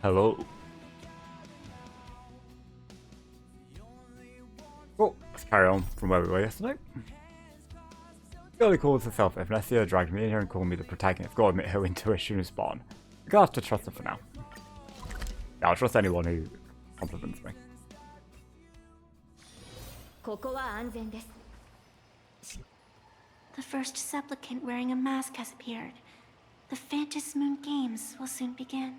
Hello. Well, let's carry on from where we were yesterday. Girlie calls herself if Nessia dragged me in here and called me the protagonist. Gotta admit her intuition is spot on. I'm gonna have to trust her for now. Yeah, I'll trust anyone who compliments me. ここは安全です。 The first supplicant wearing a mask has appeared. The Phantasm Moon Games will soon begin.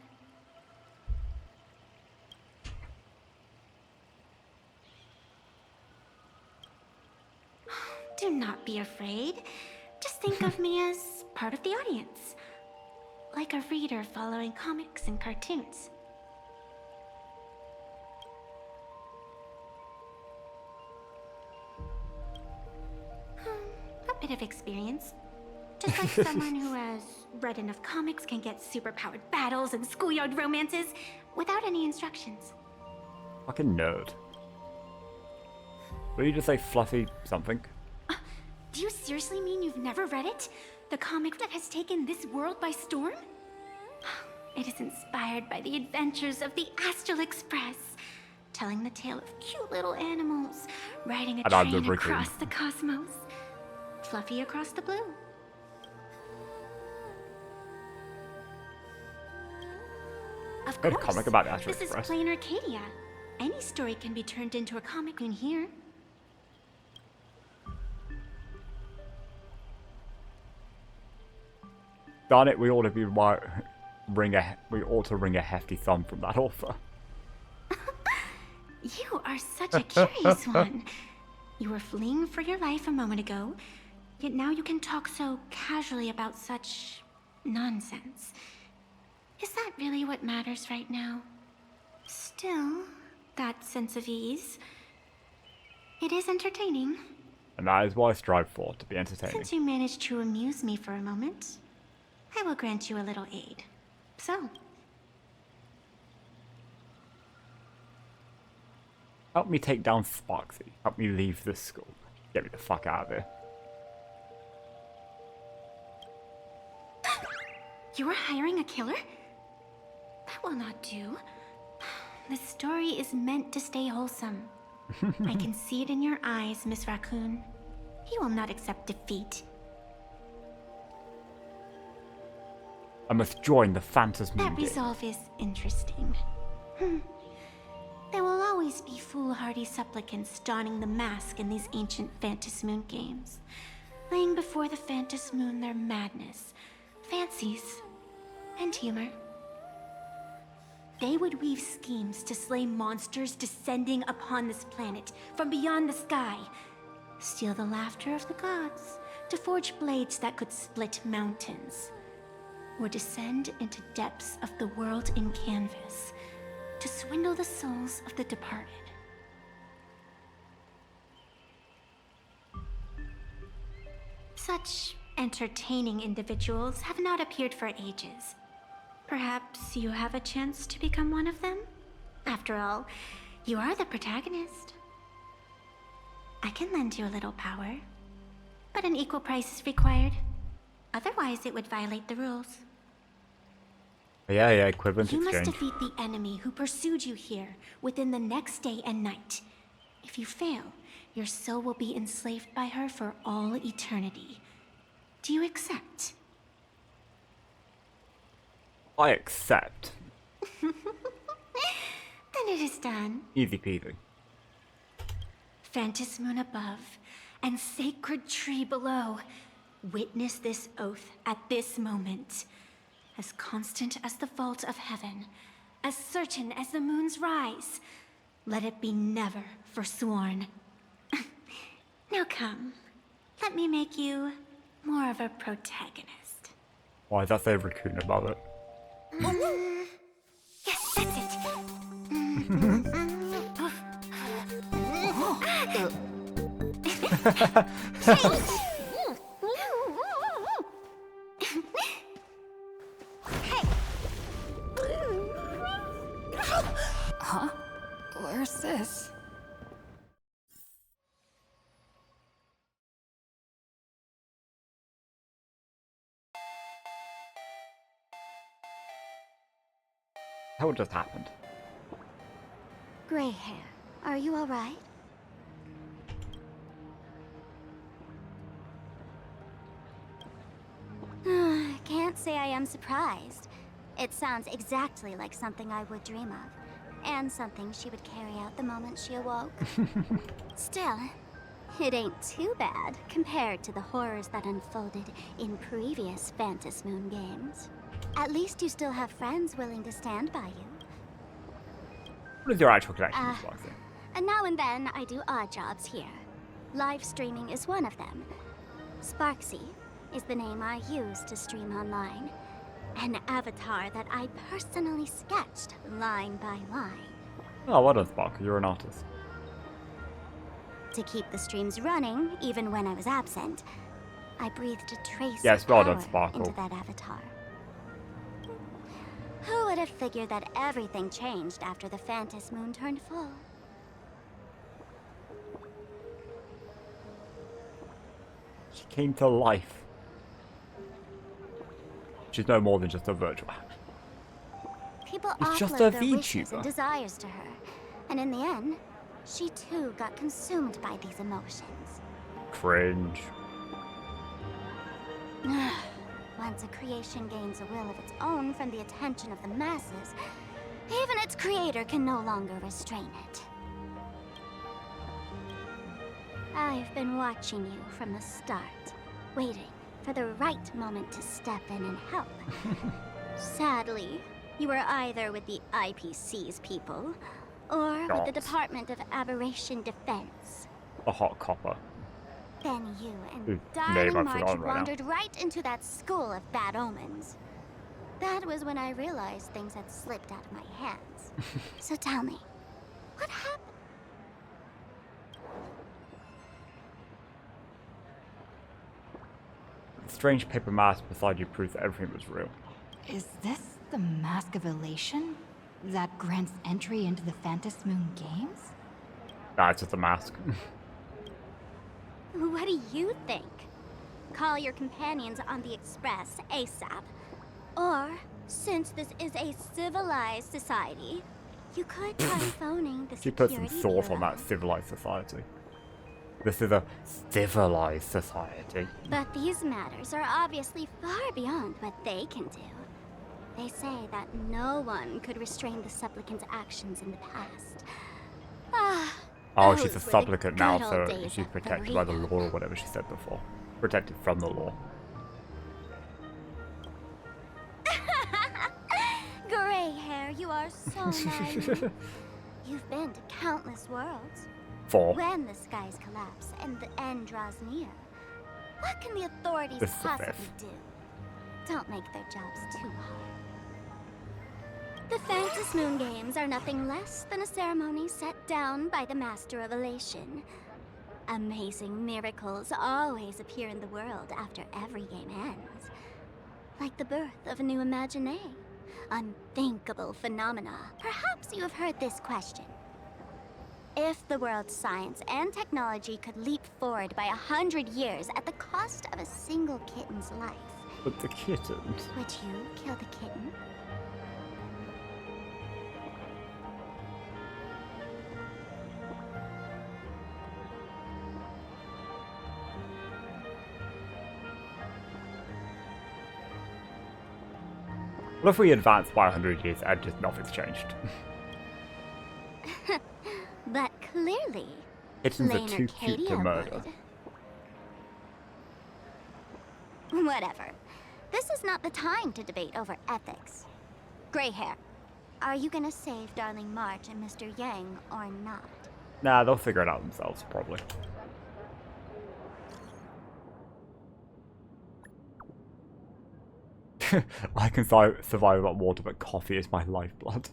Do not be afraid. Just think of me as part of the audience. Like a reader following comics and cartoons. A bit of experience. Just like someone who has read enough comics can get superpowered battles and schoolyard romances without any instructions. Fucking nerd. Will you just say fluffy something? Do you seriously mean you've never read it? The comic that has taken this world by storm? It is inspired by the adventures of the Astral Express, telling the tale of cute little animals riding a train across the cosmos. Fluffy across the blue. Of course, comic about the Astral this Express. is plain Arcadia. Any story can be turned into a comic in here. Darn it, we ought to ring a hefty thumb from that author. You are such a curious one. You were fleeing for your life a moment ago, yet now you can talk so casually about such nonsense. Is that really what matters right now? Still, that sense of ease. It is entertaining. And that is what I strive for, to be entertaining. Since you managed to amuse me for a moment, I will grant you a little aid. So, help me take down Sparksy. Help me leave this school. Get me the fuck out of here. you are hiring a killer? That will not do. This story is meant to stay wholesome. I can see it in your eyes, Miss Raccoon. He will not accept defeat. I must join the Phantasm Moon That Games. resolve is interesting. There will always be foolhardy supplicants donning the mask in these ancient Phantasm Moon games, laying before the Phantasm Moon their madness, fancies, and humor. They would weave schemes to slay monsters descending upon this planet from beyond the sky, steal the laughter of the gods to forge blades that could split mountains, or descend into depths of the world in canvas to swindle the souls of the departed. Such entertaining individuals have not appeared for ages. Perhaps you have a chance to become one of them? After all, you are the protagonist. I can lend you a little power, but an equal price is required. Otherwise, it would violate the rules. Yeah, equivalent You exchange. must defeat the enemy who pursued you here within the next day and night. If you fail, your soul will be enslaved by her for all eternity. Do you accept? I accept. Then it is done. Easy peasy. Phantasm Moon above and sacred tree below. Witness this oath at this moment. As constant as the vault of heaven, as certain as the moon's rise. Let it be never forsworn. Now come, let me make you more of a protagonist. Why does that say raccoon above it? Yes, that's it. Huh? Where's this? hell just happened? Gray hair, are you alright? Can't say I am surprised. It sounds exactly like something I would dream of, and something she would carry out the moment she awoke. Still, it ain't too bad compared to the horrors that unfolded in previous Phantom Moon games. At least you still have friends willing to stand by you. What is your actual connection to boxing? And now and then, I do odd jobs here. Live streaming is one of them. Sparksy is the name I use to stream online. An avatar that I personally sketched line by line. Oh, well done, Spark. You're an artist. To keep the streams running, even when I was absent, I breathed a trace Yes, of well power done, Sparkle. into that avatar. Who would have figured that everything changed after the Phantom Moon turned full? She came to life. She's no more than just a virtual act. People It's just offload a their wishes VTuber. and desires to her, and in the end, she too got consumed by these emotions. Cringe. Once a creation gains a will of its own from the attention of the masses, even its creator can no longer restrain it. I've been watching you from the start, waiting for the right moment to step in and help. Sadly, you were either with the IPC's people, or with the Gods. Department of Aberration Defense. A hot copper. Then you and Name Darling I've March forgotten right now. wandered right into that school of bad omens. That was when I realized things had slipped out of my hands. So tell me, what happened? The strange paper mask beside you proves that everything was real. Is this the Mask of Elation? That grants entry into the Phantom Moon games? Nah, it's just a mask. What do you think? Call your companions on the Express ASAP. Or, since this is a civilized society, you could try phoning the She put security some sauce on bureau. that civilized society. This is a civilized society. But these matters are obviously far beyond what they can do. They say that no one could restrain the supplicant's actions in the past. Oh, those she's a were the supplicant now, good so old days she's of protected by the Korea. law or whatever she said before. Protected from the law. Gray hair, you are so naive. You've been to countless worlds. 4. When the skies collapse and the end draws near, what can the authorities This is the possibly fifth. do? Don't make their jobs too hard. The Phantom Moon Games are nothing less than a ceremony set down by the Master of Elation. Amazing miracles always appear in the world after every game ends. Like the birth of a new imagine. Unthinkable phenomena. Perhaps you have heard this question. If the world's science and technology could leap forward by 100 years at the cost of a single kitten's life, But the kittens. would you kill the kitten? What if we advance by 100 years and just nothing's changed? But clearly, Kittens are plain too cute to Arcadia murder. would. Whatever. This is not the time to debate over ethics. Gray hair, are you gonna save Darling March and Mr. Yang or not? Nah, they'll figure it out themselves, probably. I can survive without water, but coffee is my lifeblood.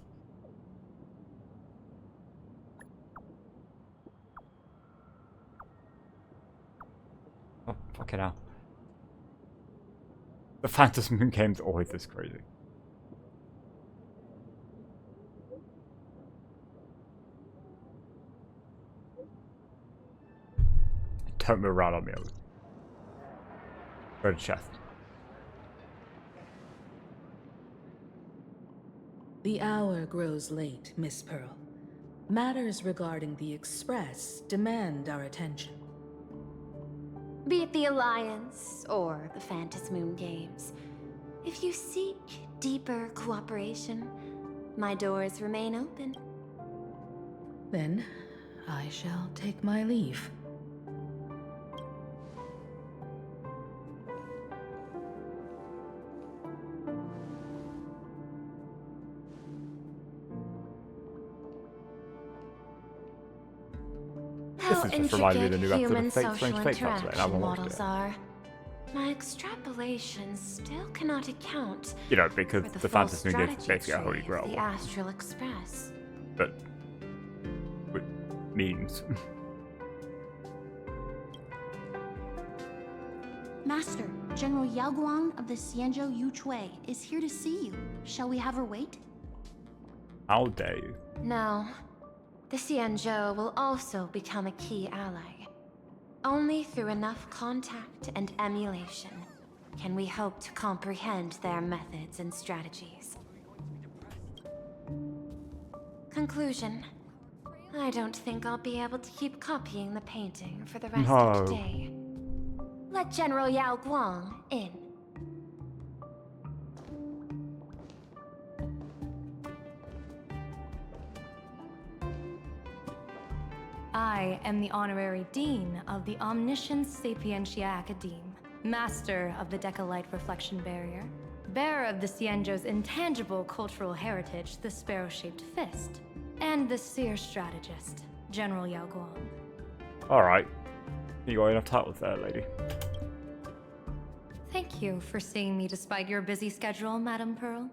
Oh, fucking hell. The Phantom Moon game's always this crazy. Don't move around on me. Go to chest. The hour grows late, Miss Pearl. Matters regarding the Express demand our attention. Be it the Alliance or the Phantom Moon Games, if you seek deeper cooperation, my doors remain open. Then, I shall take my leave. How This has just reminded me of the new intricate episode of human Fate social Strange Fate Club today, and I interaction haven't watched models it. are. My extrapolations still cannot account You know, because for the the full Phantom Moon Games is strategy basically a tree holy of grail. the Astral Express. But with memes. Master, General Yao Guang of the Xianzhou Yu Chui is here to see you. Shall we have her wait? How dare you? No. The Xianzhou will also become a key ally. Only through enough contact and emulation can we hope to comprehend their methods and strategies. Conclusion. I don't think I'll be able to keep copying the painting for the rest of today. Let General Yao Guang in. I am the Honorary Dean of the Omniscience Sapientia Academe, Master of the Decalite Reflection Barrier, bearer of the Xianzhou's intangible cultural heritage, the Sparrow-Shaped Fist, and the Seer Strategist, General Yao Guang. Alright. You got enough titles there, lady. Thank you for seeing me despite your busy schedule, Madame Pearl.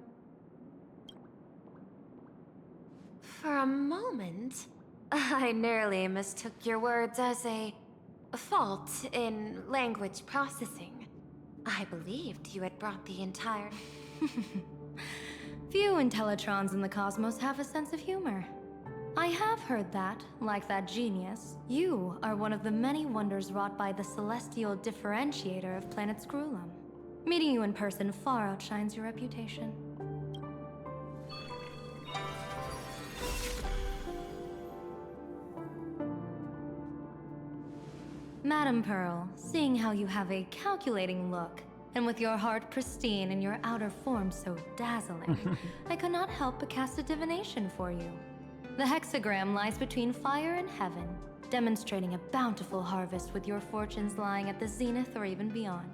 For a moment, I nearly mistook your words as a fault in language processing. I believed you had brought the entire... Few Intellitrons in the cosmos have a sense of humor. I have heard that, like that genius, you are one of the many wonders wrought by the celestial differentiator of planet Screwlum. Meeting you in person far outshines your reputation. Madame Pearl, seeing how you have a calculating look, and with your heart pristine and your outer form so dazzling, I could not help but cast a divination for you. The hexagram lies between fire and heaven, demonstrating a bountiful harvest with your fortunes lying at the zenith or even beyond.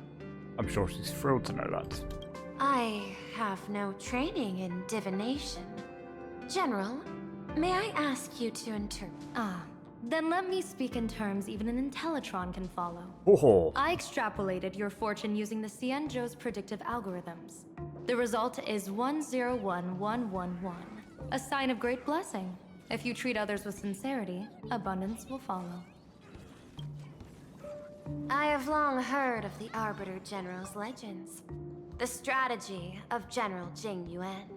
I'm sure she's thrilled to know that. I have no training in divination. General, may I ask you to interpret? Then let me speak in terms even an Intellitron can follow. Oh, I extrapolated your fortune using the Xianzhou's predictive algorithms. The result is 101111, a sign of great blessing. If you treat others with sincerity, abundance will follow. I have long heard of the Arbiter General's legends. The strategy of General Jing Yuan.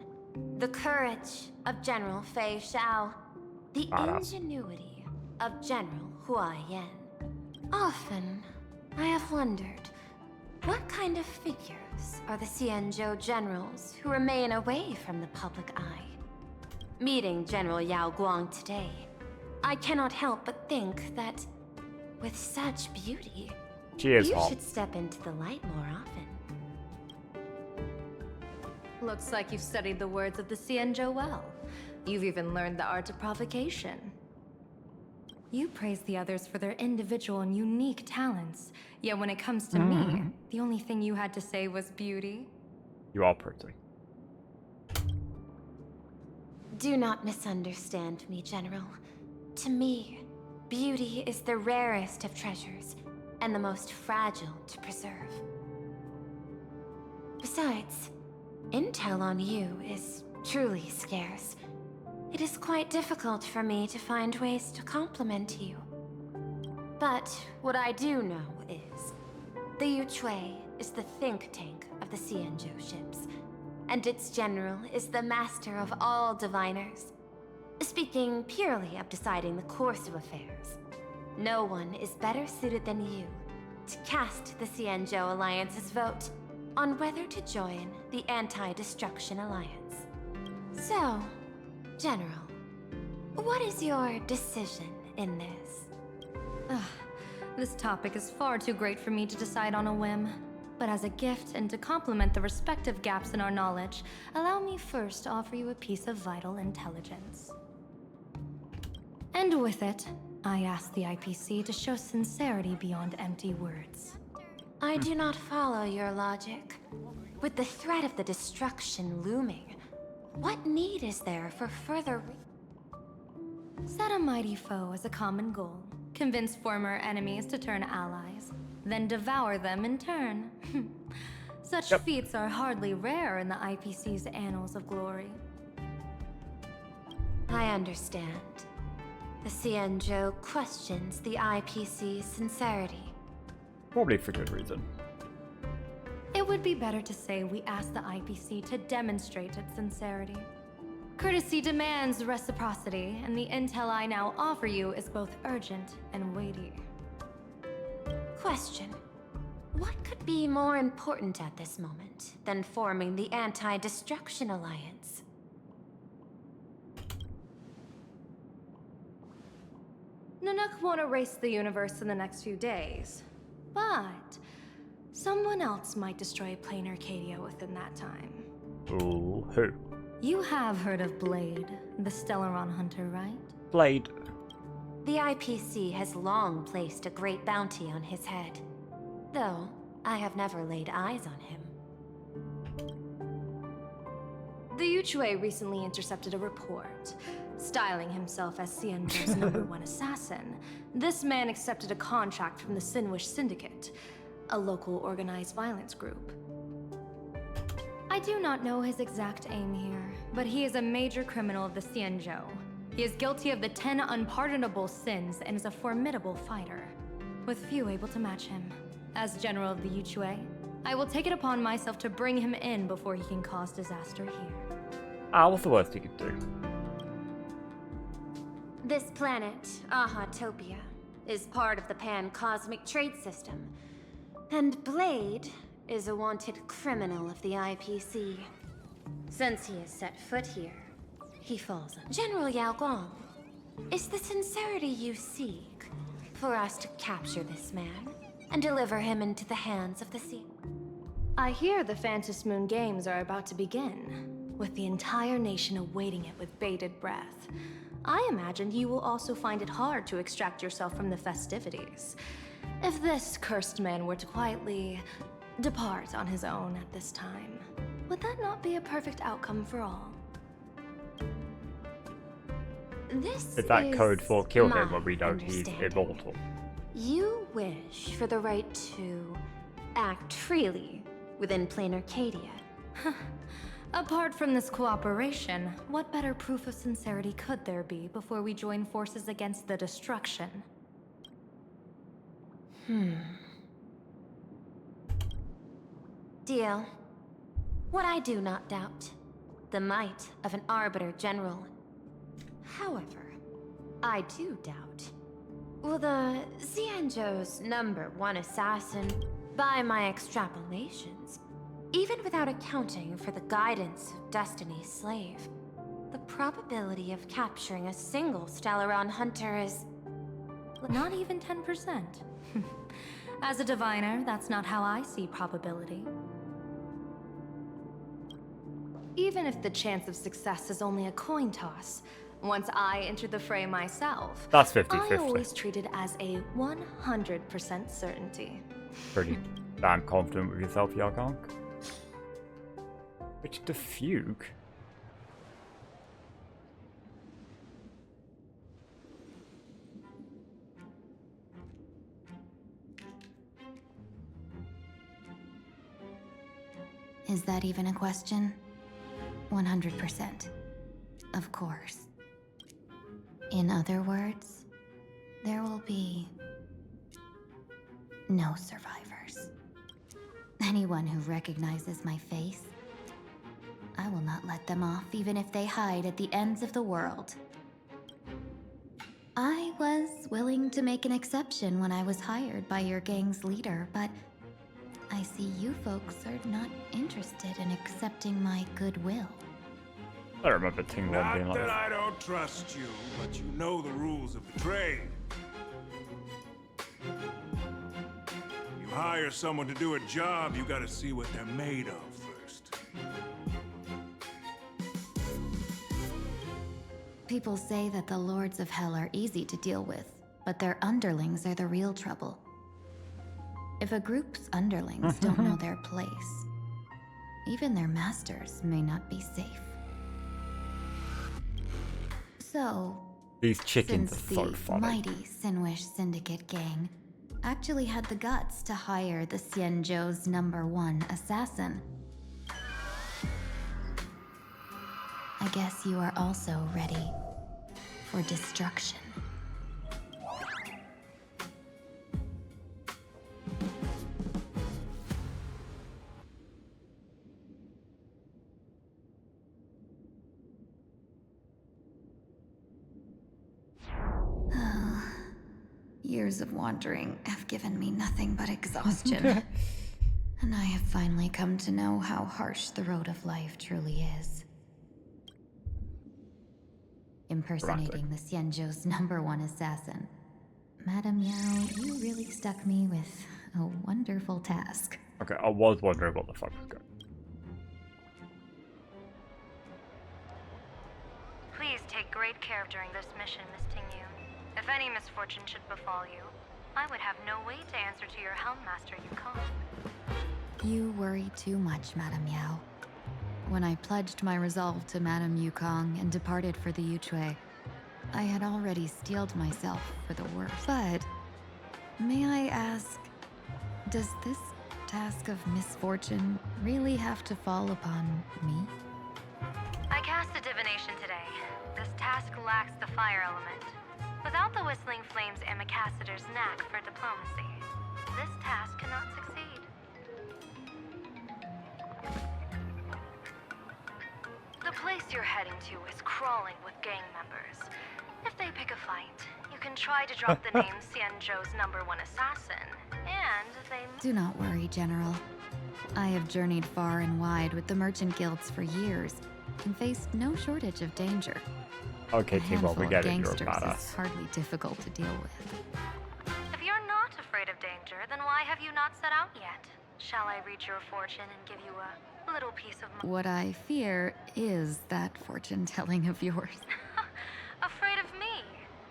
The courage of General Fei Xiao. The ingenuity of General Hua Yan. Often, I have wondered, what kind of figures are the Xianzhou generals who remain away from the public eye? Meeting General Yao Guang today, I cannot help but think that with such beauty, she is you hot. should step into the light more often. Looks like you've studied the words of the Xianzhou well. You've even learned the art of provocation. You praise the others for their individual and unique talents, yet when it comes to me, the only thing you had to say was beauty. You are pretty. Do not misunderstand me, General. To me, beauty is the rarest of treasures, and the most fragile to preserve. Besides, intel on you is truly scarce. It is quite difficult for me to find ways to compliment you. But what I do know is, the Yu Chui is the think tank of the Xianzhou ships, and its general is the master of all diviners. Speaking purely of deciding the course of affairs, no one is better suited than you to cast the Xianzhou Alliance's vote on whether to join the Anti-Destruction Alliance. So, General, what is your decision in this? This topic is far too great for me to decide on a whim. But as a gift and to complement the respective gaps in our knowledge, allow me first to offer you a piece of vital intelligence. And with it, I ask the IPC to show sincerity beyond empty words. I do not follow your logic. With the threat of the destruction looming, what need is there for further Set a mighty foe as a common goal. Convince former enemies to turn allies, then devour them in turn. Such feats are hardly rare in the IPC's annals of glory. I understand. The Xianzhou questions the IPC's sincerity. Probably for good reason. It would be better to say we ask the IPC to demonstrate its sincerity. Courtesy demands reciprocity, and the intel I now offer you is both urgent and weighty. Question. What could be more important at this moment than forming the Anti-Destruction Alliance? Nanook won't erase the universe in the next few days, but someone else might destroy plain Arcadia within that time. Ooh, who? You have heard of Blade, the Stellaron hunter, right? Blade. The IPC has long placed a great bounty on his head, though I have never laid eyes on him. The Yuchue recently intercepted a report. Styling himself as Xianzhou's #1 assassin, this man accepted a contract from the Sinwish Syndicate, a local organized violence group. I do not know his exact aim here, but he is a major criminal of the Xianzhou. He is guilty of the 10 unpardonable sins and is a formidable fighter, with few able to match him. As General of the Yuchue, I will take it upon myself to bring him in before he can cause disaster here. What's the worst he could do? This planet, Ahatopia, is part of the pan-cosmic trade system, and Blade is a wanted criminal of the IPC. Since he has set foot here, he falls on General Yao Guang. Is the sincerity you seek for us to capture this man and deliver him into the hands of the sea? I hear the Phantom Moon Games are about to begin, with the entire nation awaiting it with bated breath. I imagine you will also find it hard to extract yourself from the festivities. If this cursed man were to quietly depart on his own at this time, would that not be a perfect outcome for all? This Is that code for kill him my or we don't he's understanding. immortal? You wish for the right to act freely within plain Arcadia. Apart from this cooperation, what better proof of sincerity could there be before we join forces against the destruction? Deal. What I do not doubt, the might of an Arbiter General. However, I do doubt, will the Xianzhou's #1 assassin, by my extrapolations, even without accounting for the guidance of Destiny's slave, the probability of capturing a single Stellaron hunter is... Not even 10%. As a diviner, that's not how I see probability. Even if the chance of success is only a coin toss, once I enter the fray myself, That's I 50-50. always treat it as a 100% certainty. Pretty damn confident with yourself, Yargonk. Which the fugue? Is that even a question? 100%. Of course. In other words, there will be no survivors. Anyone who recognizes my face, I will not let them off even if they hide at the ends of the world. I was willing to make an exception when I was hired by your gang's leader, but I see you folks are not interested in accepting my goodwill. I remember Ting Wan being Not like that this. I don't trust you, but you know the rules of the trade. You hire someone to do a job, you gotta see what they're made of first. People say that the Lords of Hell are easy to deal with, but their underlings are the real trouble. If a group's underlings don't know their place, even their masters may not be safe. So, These chickens since are so the funny. mighty Sinwish Syndicate gang actually had the guts to hire the Xianzhou's #1 assassin, I guess you are also ready for destruction. Years of wandering have given me nothing but exhaustion. And I have finally come to know how harsh the road of life truly is. Impersonating the Xianzhou's #1 assassin. Madame Yao, you really stuck me with a wonderful task. Okay, I was wondering what the fuck was going on. Please take great care during this mission, Miss Tingyu. If any misfortune should befall you, I would have no way to answer to your Helmmaster Yukon. You worry too much, Madame Yao. When I pledged my resolve to Madame Yukong and departed for the Yuchui, I had already steeled myself for the worst. But, may I ask, does this task of misfortune really have to fall upon me? I cast a divination today. This task lacks the fire element. Without the Whistling Flames Ambassador's knack for diplomacy, this task cannot succeed. The place you're heading to is crawling with gang members. If they pick a fight, you can try to drop the name Xianzhou's #1 assassin, and they... Do not worry, General. I have journeyed far and wide with the merchant guilds for years and faced no shortage of danger. Okay, A Team Ball, we handful get of it, you're a gangsters is badass. hardly difficult to deal with. If you're not afraid of danger, then why have you not set out yet? Shall I read your fortune and give you a little piece of my... What I fear is that fortune-telling of yours. Afraid of me?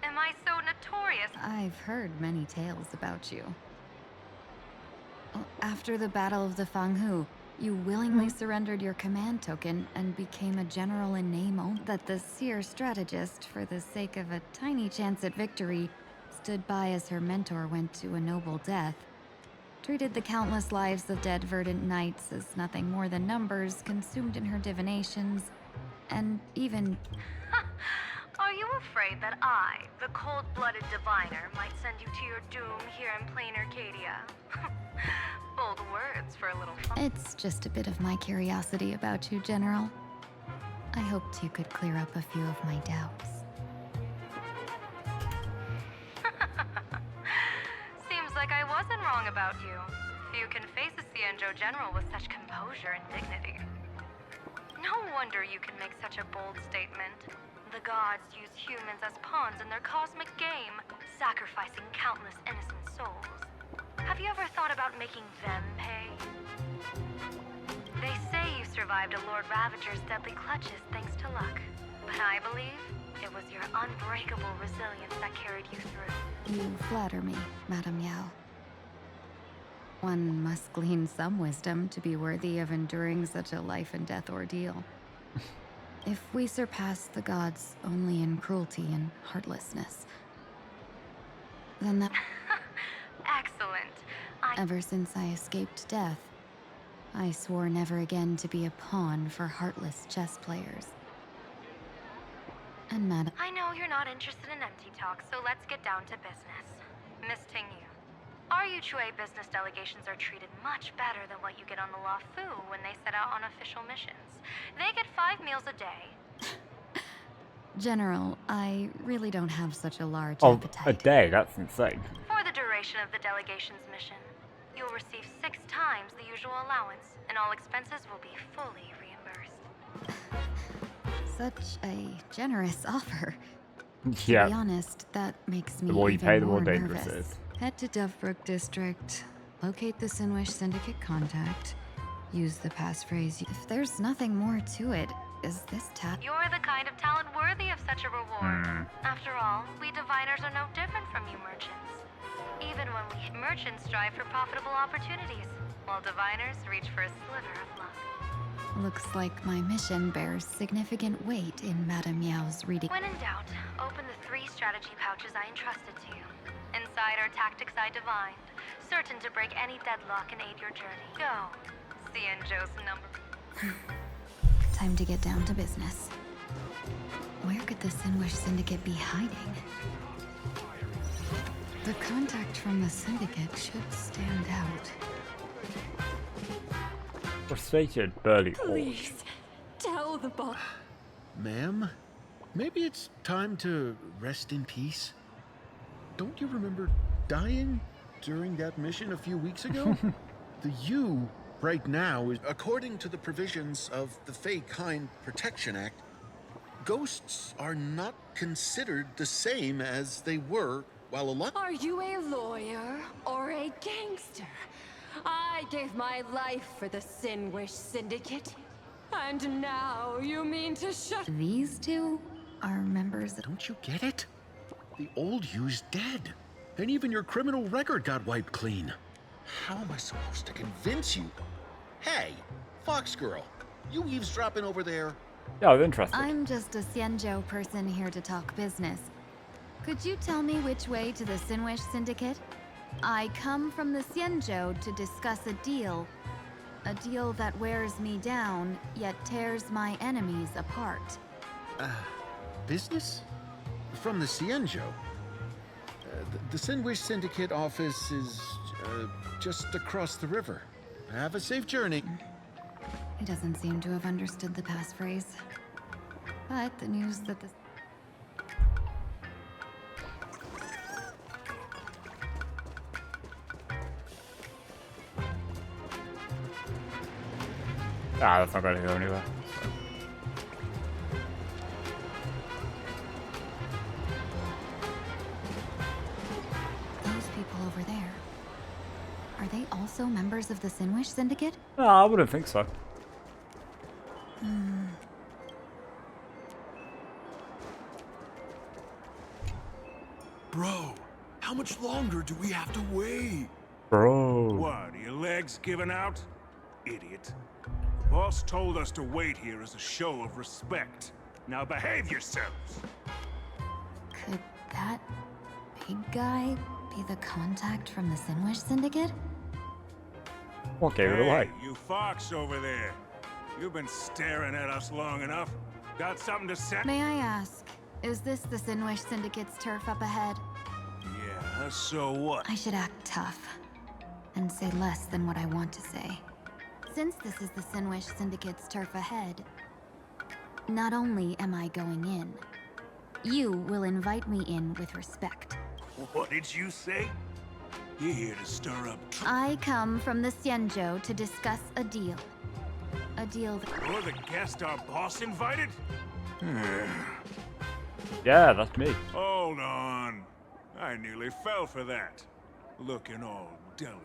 Am I so notorious? I've heard many tales about you. After the Battle of the Fanghu, you willingly surrendered your command token and became a general in name only. That the seer strategist, for the sake of a tiny chance at victory, stood by as her mentor went to a noble death. Treated the countless lives of dead verdant knights as nothing more than numbers consumed in her divinations, and even... Are you afraid that I, the cold-blooded diviner, might send you to your doom here in plain Arcadia? Bold words for a little fun. It's just a bit of my curiosity about you, General. I hoped you could clear up a few of my doubts. Seems like I wasn't wrong about you. Few can face a Xianzhou general with such composure and dignity. No wonder you can make such a bold statement. The gods use humans as pawns in their cosmic game, sacrificing countless innocent souls. Have you ever thought about making them pay? They say you survived a Lord Ravager's deadly clutches thanks to luck. But I believe it was your unbreakable resilience that carried you through. You flatter me, Madame Yao. One must glean some wisdom to be worthy of enduring such a life-and-death ordeal. If we surpass the gods only in cruelty and heartlessness, then that... Excellent. Ever since I escaped death, I swore never again to be a pawn for heartless chess players. And Madame... I know you're not interested in empty talk, so let's get down to business. Miss Tingyu, our Yuchui business delegations are treated much better than what you get on the La Fu when they set out on official missions. They get 5 meals a day. General, I really don't have such a large Oh, appetite. a day? That's insane. For the duration of the delegation's mission, you'll receive 6 times the usual allowance, and all expenses will be fully reimbursed. Such a generous offer. Yeah. To be honest, that makes me The more you even pay, the more more dangerous nervous. it is. Head to Dovebrook District, locate the Sinwish Syndicate contact, use the passphrase. If there's nothing more to it, is this tap? You're the kind of talent worthy of such a reward. After all, we diviners are no different from you merchants. Even when we merchants strive for profitable opportunities, while diviners reach for a sliver of luck. Looks like my mission bears significant weight in Madame Yao's reading. When in doubt, open the 3 strategy pouches I entrusted to you. Inside are tactics I divined, certain to break any deadlock and aid your journey. Go. Joe's number. Time to get down to business. Where could the Sinwish Syndicate be hiding? The contact from the Syndicate should stand out. Frustrated burly horse. Please, tell the boss. Ma'am, maybe it's time to rest in peace. Don't you remember dying during that mission a few weeks ago? The you right now is, according to the provisions of the Fey-Kind Protection Act, ghosts are not considered the same as they were while alive. Are you a lawyer or a gangster? I gave my life for the Sinwish Syndicate. And now you mean to shut... These two are members of... Don't you get it? The old you's dead. And even your criminal record got wiped clean. How am I supposed to convince you? Hey, Fox Girl, you eavesdropping over there? Yeah, I was interested. I'm just a Xianzhou person here to talk business. Could you tell me which way to the Sinwish Syndicate? I come from the Xianzhou to discuss a deal. A deal that wears me down, yet tears my enemies apart. Business? From the Xianzhou? The Sinwish Syndicate office is just across the river. Have a safe journey. He doesn't seem to have understood the passphrase. But the news that the... Ah, that's not going to go anywhere. Those people over there. Are they also members of the Sinwish Syndicate? No, I wouldn't think so. Bro, how much longer do we have to wait? Bro. What, are your legs giving out? Idiot. The boss told us to wait here as a show of respect. Now behave yourselves! Could that big guy be the contact from the Sinwish Syndicate? What gave it away? You fox over there. You've been staring at us long enough. Got something to say? May I ask, is this the Sinwish Syndicate's turf up ahead? Yeah, so what? I should act tough and say less than what I want to say. Since this is the Sinwish Syndicate's turf ahead, not only am I going in, you will invite me in with respect. What did you say? You're here to stir up I come from the Xianzhou to discuss a deal. A deal that... You're the guest our boss invited? Yeah, that's me. Hold on. I nearly fell for that. Looking all delicate.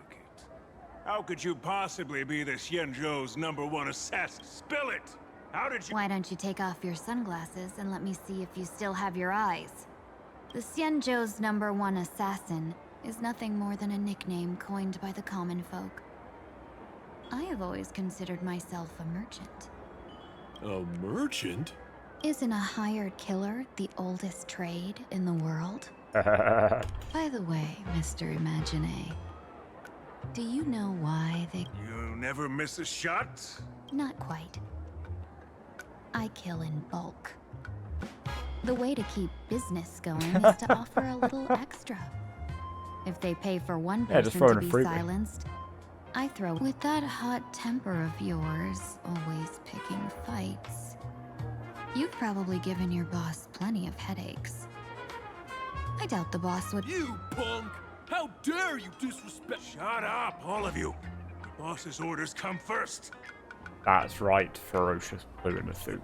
How could you possibly be the Xianzhou's #1 assassin? Spill it! How did you— Why don't you take off your sunglasses and let me see if you still have your eyes? The Xianzhou's #1 assassin is nothing more than a nickname coined by the common folk. I have always considered myself a merchant. A merchant? Isn't a hired killer the oldest trade in the world? By the way, Mr. Imagine, do you know why they... You never miss a shot? Not quite. I kill in bulk. The way to keep business going is to offer a little extra. If they pay for one just person throw to in a be freebie. silenced, I throw... With that hot temper of yours, always picking fights, you've probably given your boss plenty of headaches. I doubt the boss would... You punk! How dare you disrespect... Shut up, all of you. The boss's orders come first. That's right, ferocious blue in the suit.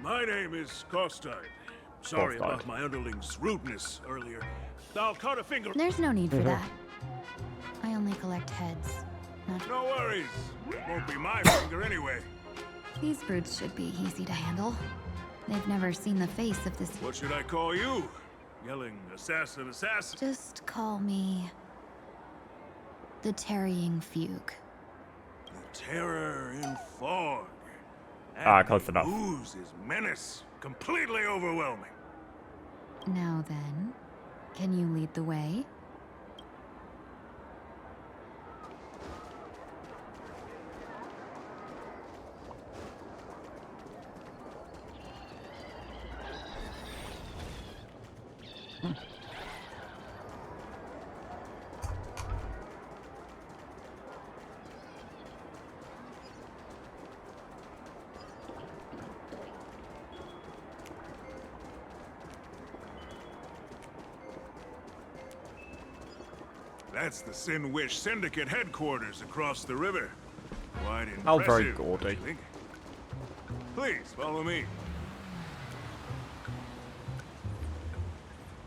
My name is Kostide. Sorry Kostide. about my underling's rudeness earlier. I'll cut a finger. There's no need for that. I only collect heads, not... No worries. It won't be my finger anyway. These brutes should be easy to handle. They've never seen the face of this... What should I call you? Yelling assassin, assassin? Just call me... the Tarrying Fugue. The terror in fog. Close enough. Ooze is menace. Completely overwhelming. Now then, can you lead the way? That's the Sin Wish Syndicate headquarters across the river. Quite impressive. How very don't gaudy. you think? Please, follow me.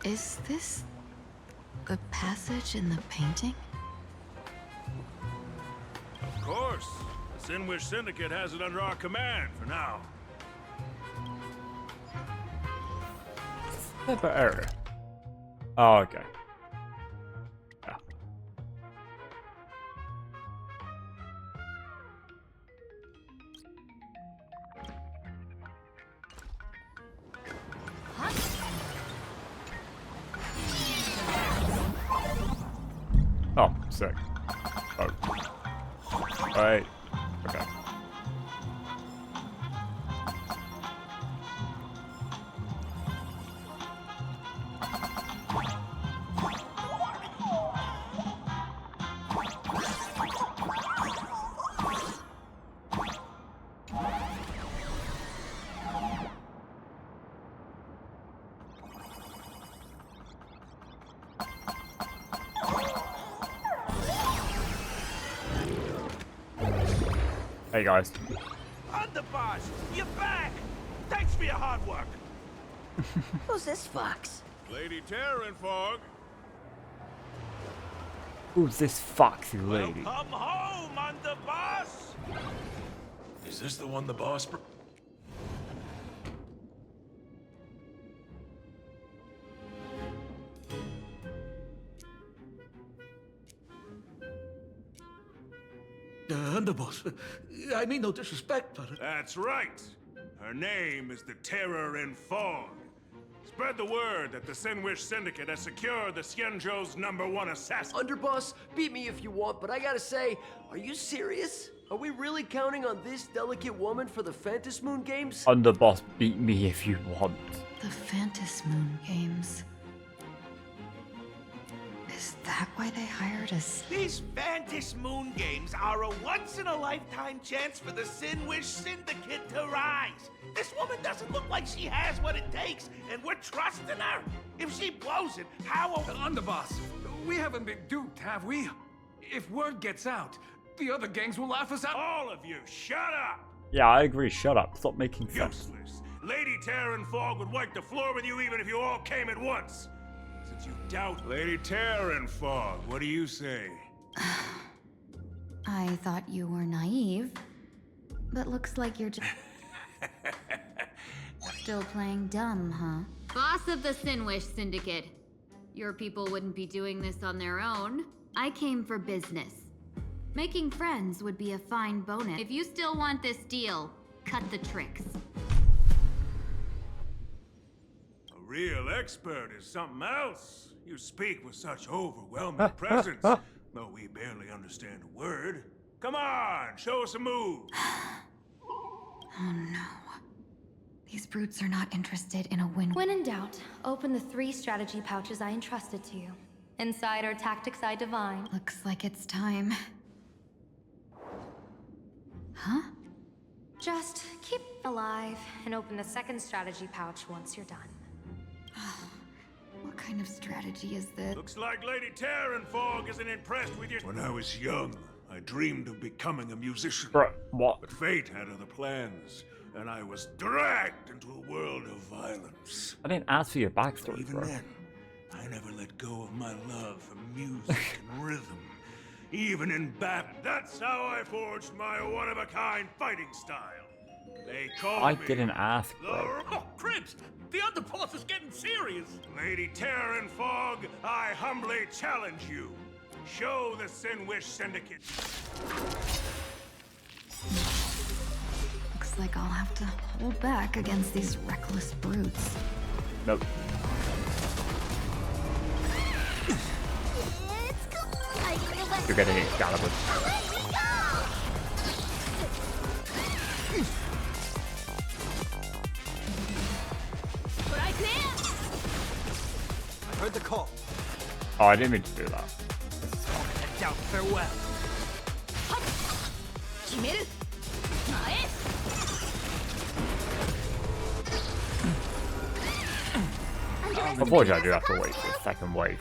Is this the passage in the painting? Of course. The Sin Wish Syndicate has it under our command for now. Step area. Oh, okay. Yeah. Oh, sick. Oh. Right. Okay. Hey guys. Underboss, you're back! Thanks for your hard work. Who's this fox? Lady Terror in Fog. Who's this foxy lady? Come home, Underboss! Is this the one the boss... Underboss, I mean no disrespect, but... That's right. Her name is the Terror in Fog. Spread the word that the Sin Wish Syndicate has secured the Xianzhou's #1 assassin. Underboss, beat me if you want, but I gotta say, are you serious? Are we really counting on this delicate woman for the Phantasmoon Moon Games? Underboss, beat me if you want. The Phantasmoon Moon Games. Is that why they hired us? These Phantasmoon Moon Games are a once-in-a-lifetime chance for the Sin Wish Syndicate to rise. This woman doesn't look like she has what it takes, and we're trusting her. If she blows it, how will... Underboss, we haven't been duped, have we? If word gets out, the other gangs will laugh us out. All of you, shut up! Yeah, I agree. Shut up. Stop making sense. Useless. Lady Terror in Fog would wipe the floor with you even if you all came at once. Since you doubt Lady Terror in Fog, what do you say? I thought you were naive, but looks like you're just still playing dumb, huh? Boss of the Sin Wish Syndicate. Your people wouldn't be doing this on their own. I came for business. Making friends would be a fine bonus. If you still want this deal, cut the tricks. A real expert is something else. You speak with such overwhelming presence, though we barely understand a word. Come on, show us a move. Oh no. These brutes are not interested in a win. When in doubt, open the 3 strategy pouches I entrusted to you. Inside are tactics I divine. Looks like it's time. Huh? Just keep alive and open the 2nd strategy pouch once you're done. What kind of strategy is this? Looks like Lady Terror in Fog isn't impressed with your... When I was young, I dreamed of becoming a musician. Bro, what? But fate had other plans. and I was dragged into a world of violence. I didn't ask for your backstory, Even bro. then, I never let go of my love for music and rhythm. Even in battle. That's how I forged my one-of-a-kind fighting style. They call I me didn't ask, bro. Oh, Cribs! The underboss is getting serious! Lady Terran Fog, I humbly challenge you. Show the Sinwish Syndicate. Looks like I'll have to hold back against these reckless brutes. Nope. You're getting Excalibur. I heard the call. Oh, I didn't mean to do that. Head down, farewell. Unfortunately, I do have to wait for the second wave.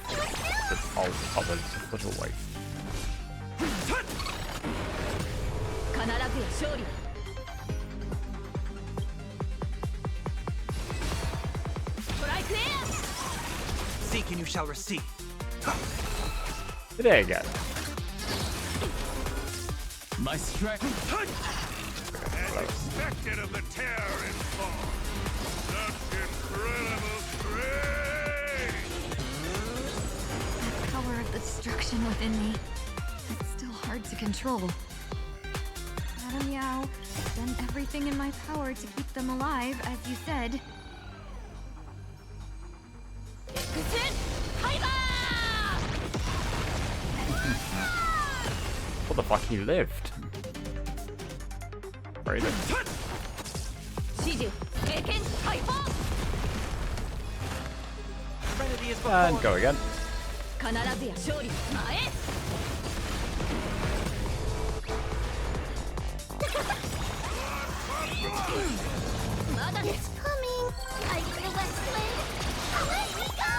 The other little wave. Seek and you shall receive. There you go. My strength. As expected of the Terran Fog. Such incredible strength! The power of the destruction within me. It's still hard to control. Madam Yao, I've done everything in my power to keep them alive, as you said. What the fuck, he lived? Very good. Trinity is before And go again. It's coming. I feel that flame. Let me go.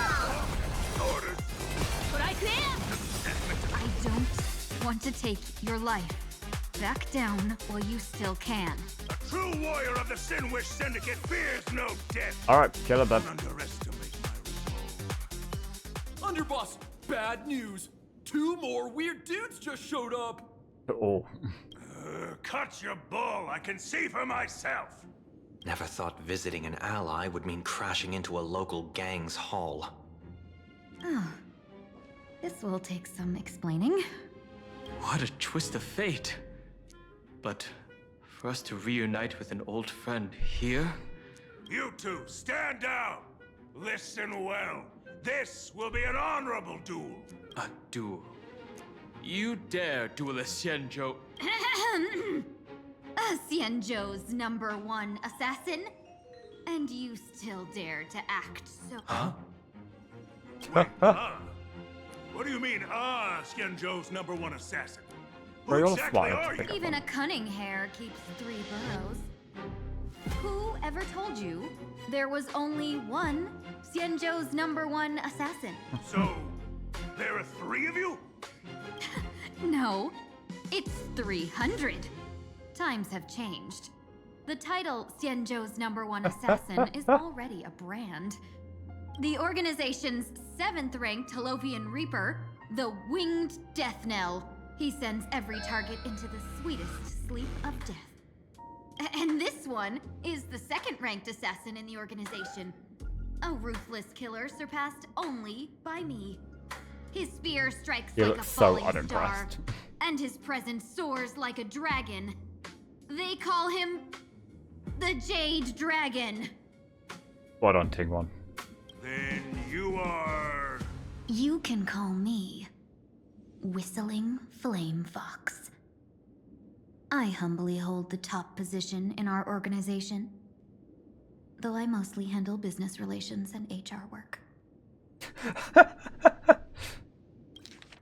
I don't want to take your life. Back down while you still can. A true warrior of the Sinwish Syndicate fears no death. Alright, kill a bub. Underestimate my resolve. Underboss, bad news. 2 more weird dudes just showed up. Oh. Cut your bull. I can see for myself. Never thought visiting an ally would mean crashing into a local gang's hall. Oh. This will take some explaining. What a twist of fate. But for us to reunite with an old friend here? You two, stand down. Listen well. This will be an honorable duel. A duel. You dare duel a Xianzhou? Xianzhou's #1 assassin? And you still dare to act so... Huh? Wait, What do you mean, Xianzhou's #1 assassin? Who Very exactly smart. are you? Even a cunning hare keeps 3 burrows. Who ever told you there was only one Xianzhou's #1 assassin? So, there are 3 of you? No, it's 300. Times have changed. The title Xianzhou's #1 assassin is already a brand. The organization's 7th-ranked Holovian Reaper, the Winged Death Knell. He sends every target into the sweetest sleep of death. And this one is the 2nd-ranked assassin in the organization. A ruthless killer surpassed only by me. His spear strikes You like look a so falling star, unimpressed. and his presence soars like a dragon. They call him the Jade Dragon. Well done, Ting1. Then you are... You can call me Whistling Flame Fox. I humbly hold the top position in our organization, though I mostly handle business relations and HR work.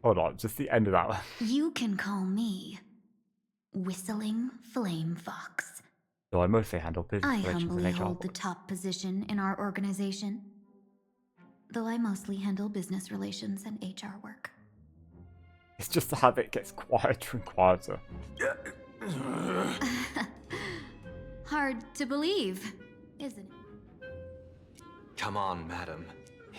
Hold on, just the end of that one. You can call me Whistling Flame Fox. So I mostly handle business I relations humbly and HR. hold the top position in our organization, though I mostly handle business relations and HR work. It's just how it gets quieter and quieter. hard to believe, isn't it? Come on, madam.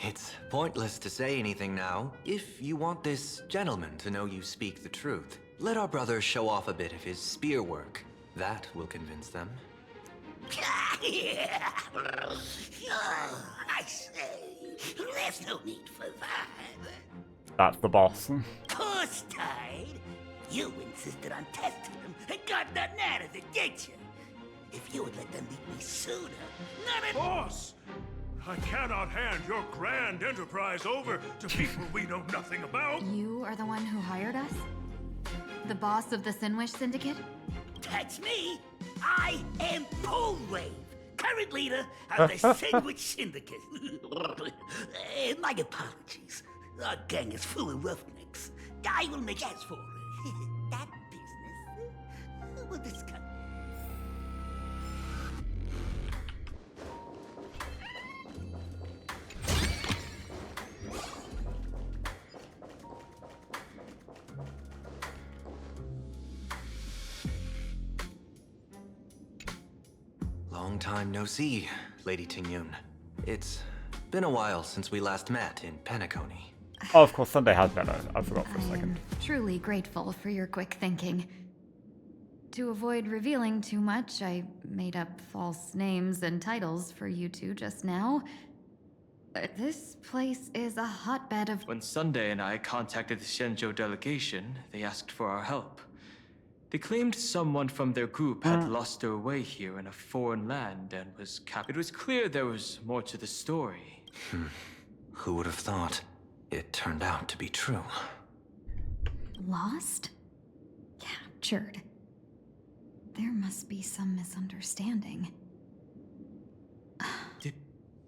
It's pointless to say anything now. If you want this gentleman to know you speak the truth, let our brother show off a bit of his spear work. That will convince them. I say, there's no need for that. That's the boss. Course tied. You insisted on testing them and got nothing out of it, did you? If you would let them meet me sooner, none of— Boss! I cannot hand your grand enterprise over to people we know nothing about. You are the one who hired us? The boss of the Sinwish Syndicate? That's me. I am Polwave, current leader of the Sandwich Syndicate. My apologies. Our gang is full of roughnecks. I will make as for it. That business we'll discuss. Long time no see, Lady Tingyun. It's been a while since we last met in Penacony. Oh, of course, Sunday has been. I forgot for a I second. am truly grateful for your quick thinking. To avoid revealing too much, I made up false names and titles for you two just now. This place is a hotbed of— When Sunday and I contacted the Shenzhou delegation, they asked for our help. They claimed someone from their group had lost their way here in a foreign land and was captured. It was clear there was more to the story. Who would have thought? It turned out to be true. Lost? Captured. There must be some misunderstanding. Did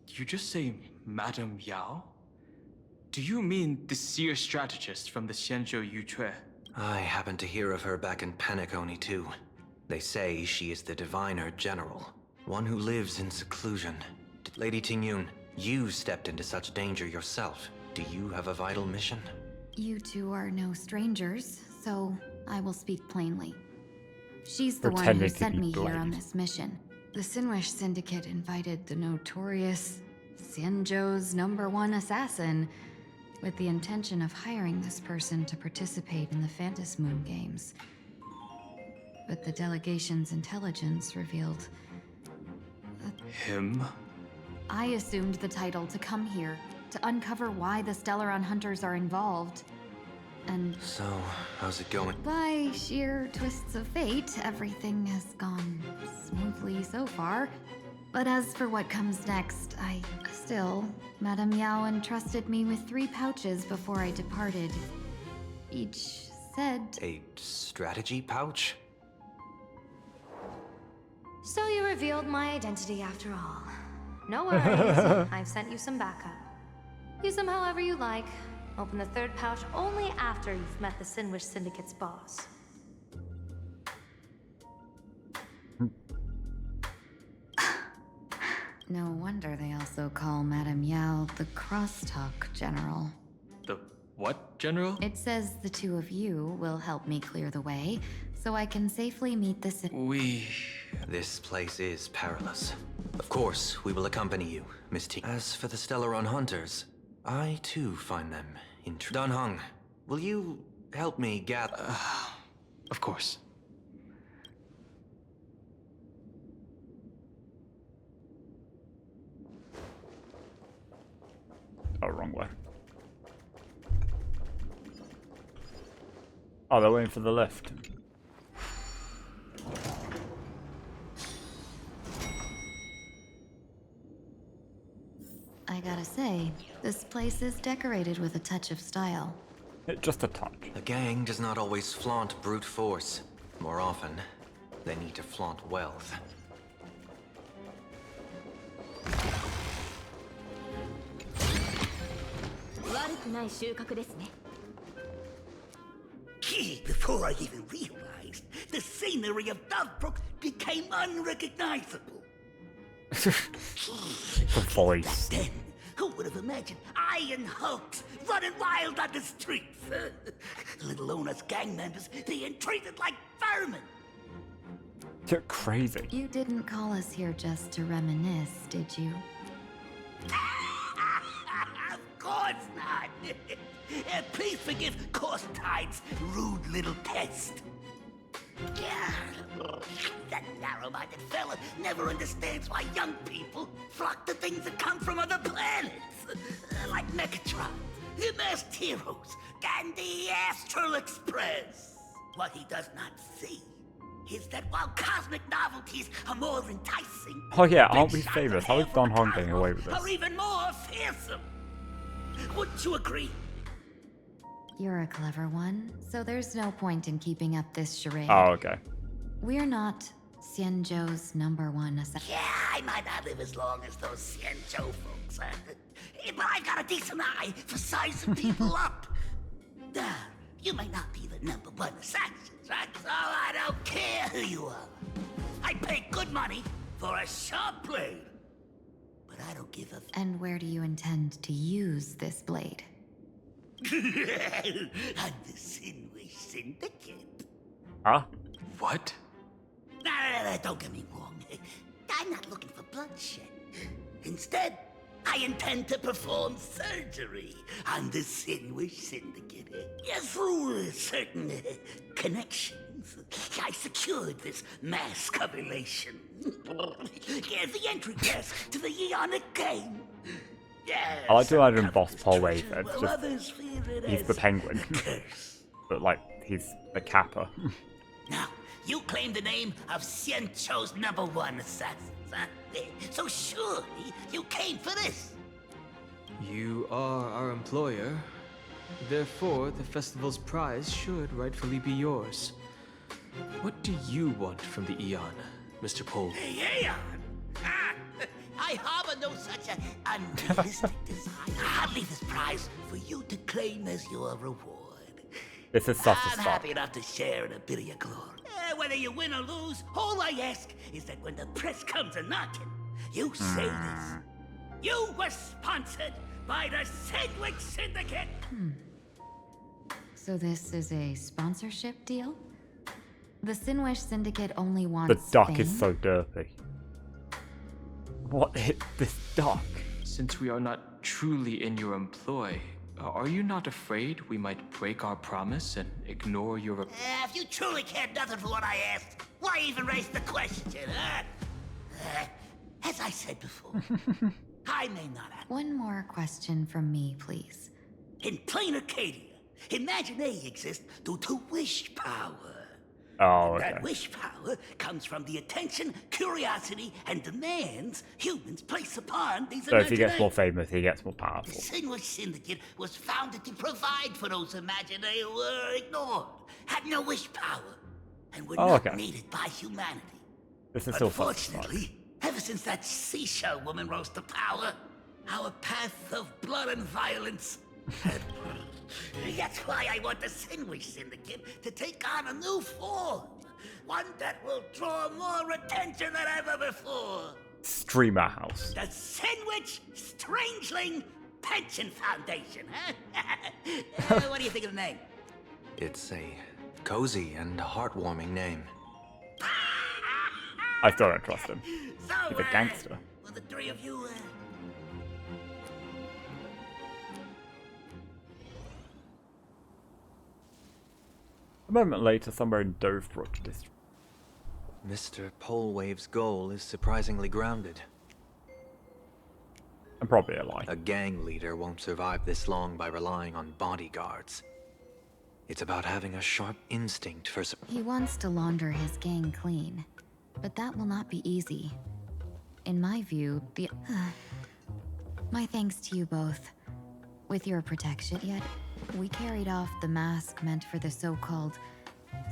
you just say Madame Yao? Do you mean the seer strategist from the Shenzhou Yuchue? I happened to hear of her back in Penacony too. They say she is the diviner general, one who lives in seclusion. Lady Tingyun, you stepped into such danger yourself. Do you have a vital mission? You two are no strangers, so I will speak plainly. She's the one who sent me here on this mission. The Sinwish Syndicate invited the notorious Xianzhou's #1 assassin with the intention of hiring this person to participate in the Phantom Moon Games. But the delegation's intelligence revealed that Him? I assumed the title to come here, to uncover why the Stellaron Hunters are involved. And so, how's it going? by sheer twists of fate, everything has gone smoothly so far. But as for what comes next, Madame Yao entrusted me with 3 pouches before I departed. Each said— A strategy pouch? So you revealed my identity after all. No worries, I've sent you some backup. Use them however you like. Open the 3rd pouch only after you've met the Sinwish Syndicate's boss. No wonder they also call Madame Yao the Crosstalk General. The what, General? It says the 2 of you will help me clear the way, so I can safely meet the This place is perilous. Of course, we will accompany you, Miss T. As for the Stellaron Hunters, I too find them interesting. Dan Heng, will you help me gather? Of course. Oh, wrong way. Oh, they're waiting for the lift. I gotta say, this place is decorated with a touch of style. Just a touch. The gang does not always flaunt brute force. More often, they need to flaunt wealth. Before I even realized, the scenery of Dovebrook became unrecognizable. The voice. Then, who would have imagined iron hulks running wild on the streets? Let alone us gang members being treated like vermin. You're crazy. You didn't call us here just to reminisce, did you? Of course not. Please forgive Korstide's rude little test. That narrow-minded fella never understands why young people flock to things that come from other planets. Like Megatron, the Masked Heroes, and the Astral Express. What he does not see is that while cosmic novelties are more enticing... Oh yeah, aren't we famous? How is Don Hong getting away with this? ...are even more fearsome. Wouldn't you agree? You're a clever one, so there's no point in keeping up this charade. Oh, okay. We're not Xianzhou's #1 assassin. Yeah, I might not live as long as those Xianzhou folks, but I've got a decent eye for sizing people up. You may not be the #1 assassin, right? So I don't care who you are. I pay good money for a sharp blade, but I don't give a... And where do you intend to use this blade? On the Sinwish Syndicate. Huh? What? No, don't get me wrong. I'm not looking for bloodshed. Instead, I intend to perform surgery on the Sinwish Syndicate. Through certain connections, I secured this mass coagulation. The entry pass to the Ionic game. I like to imagine Boss Paul Wave as Well, just... others fear it He's as the penguin. curse. But like, he's the Kappa. Now, you claim the name of Xianzhou's #1 assassins, huh? So surely you came for this. You are our employer. Therefore, the festival's prize should rightfully be yours. What do you want from the Eon, Mr. Pole? Aeon? I harbor no such an unrealistic desire. I'll leave this prize for you to claim as your reward. This is such a I'm stop. happy enough to share in a bit of your glory. Whether you win or lose, all I ask is that when the press comes a-knocking, you say this. You were sponsored by the Sinwish Syndicate! So this is a sponsorship deal? The Sinwish Syndicate only The wants duck fame? is so dirty. What hit this duck? Since we are not truly in your employ, are you not afraid we might break our promise and ignore your... If you truly cared nothing for what I asked, why even raise the question, huh? As I said before, I may not have... One more question from me, please. In plain Arcadia, Imagination exists due to wish power. Oh, And okay. that wish power comes from the attention, curiosity, and demands humans place upon these So if he gets more imaginations. famous, he gets more The powerful. Sinwish Syndicate was founded to provide for those imaginae who were ignored, had no wish power, and were Oh, not okay. needed by humanity. This is still fun. Unfortunately, ever since that seashell woman rose to power, our path of blood and violence had... That's why I want the Sinwish Syndicate to take on a new form. One that will draw more attention than ever before. Streamer House. The Sinwish Strangeling Pension Foundation, huh? What do you think of the name? It's a cozy and heartwarming name. I still don't trust him. So, He's a gangster. will the three of you, A moment later, somewhere in Dovebrook district. Mr. Polewave's goal is surprisingly grounded. And probably a lie. A gang leader won't survive this long by relying on bodyguards. It's about having a sharp instinct for... He wants to launder his gang clean, but that will not be easy. In my view, the... My thanks to you both. With your protection, yet we carried off the mask meant for the so-called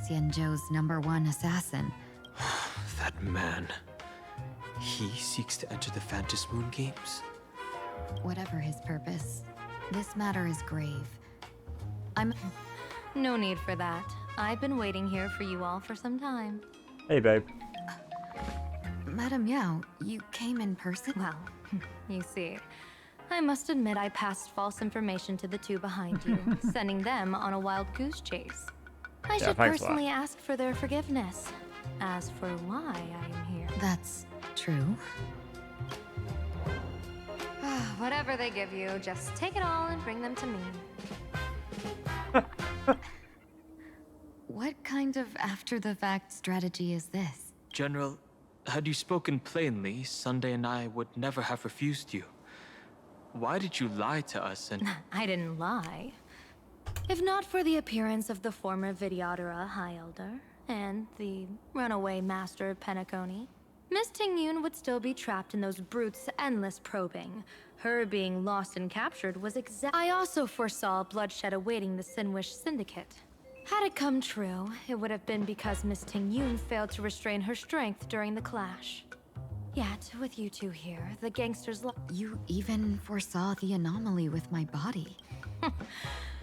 Xianzhou's #1 assassin. That man. He seeks to enter the Phantom Moon Games? Whatever his purpose, this matter is grave. I'm... No need for that. I've been waiting here for you all for some time. Hey, babe. Madam Yao, you came in person? Well, you see, I must admit I passed false information to the two behind you, sending them on a wild goose chase. I should thanks for that. personally ask for their forgiveness. As for why I am here... That's true. Whatever they give you, just take it all and bring them to me. What kind of after-the-fact strategy is this? General, had you spoken plainly, Sunday and I would never have refused you. Why did you lie to us and... I didn't lie. If not for the appearance of the former Vidyadhara High Elder and the runaway Master of Penacony, Miss Tingyun would still be trapped in those brutes' endless probing. Her being lost and captured was I also foresaw bloodshed awaiting the Sinwish Syndicate. Had it come true, it would have been because Miss Tingyun failed to restrain her strength during the clash. Yet, with you two here, the gangsters You even foresaw the anomaly with my body.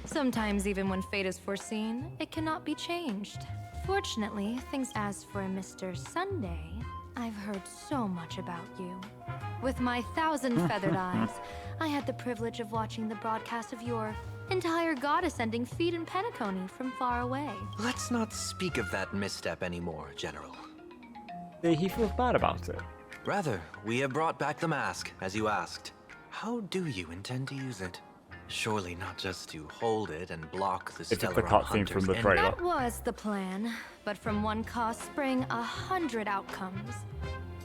Sometimes even when fate is foreseen, it cannot be changed. Fortunately, things as for Mr. Sunday, I've heard so much about you. With my 1,000 feathered eyes, I had the privilege of watching the broadcast of your entire god-ascending feat in Penacony from far away. Let's not speak of that misstep anymore, General. He feels bad about it. Rather, we have brought back the mask, as you asked. How do you intend to use it? Surely not just to hold it and block the It's the Stellaron cutscene from the hunters' trailer. That was the plan, but from one cause spring 100 outcomes.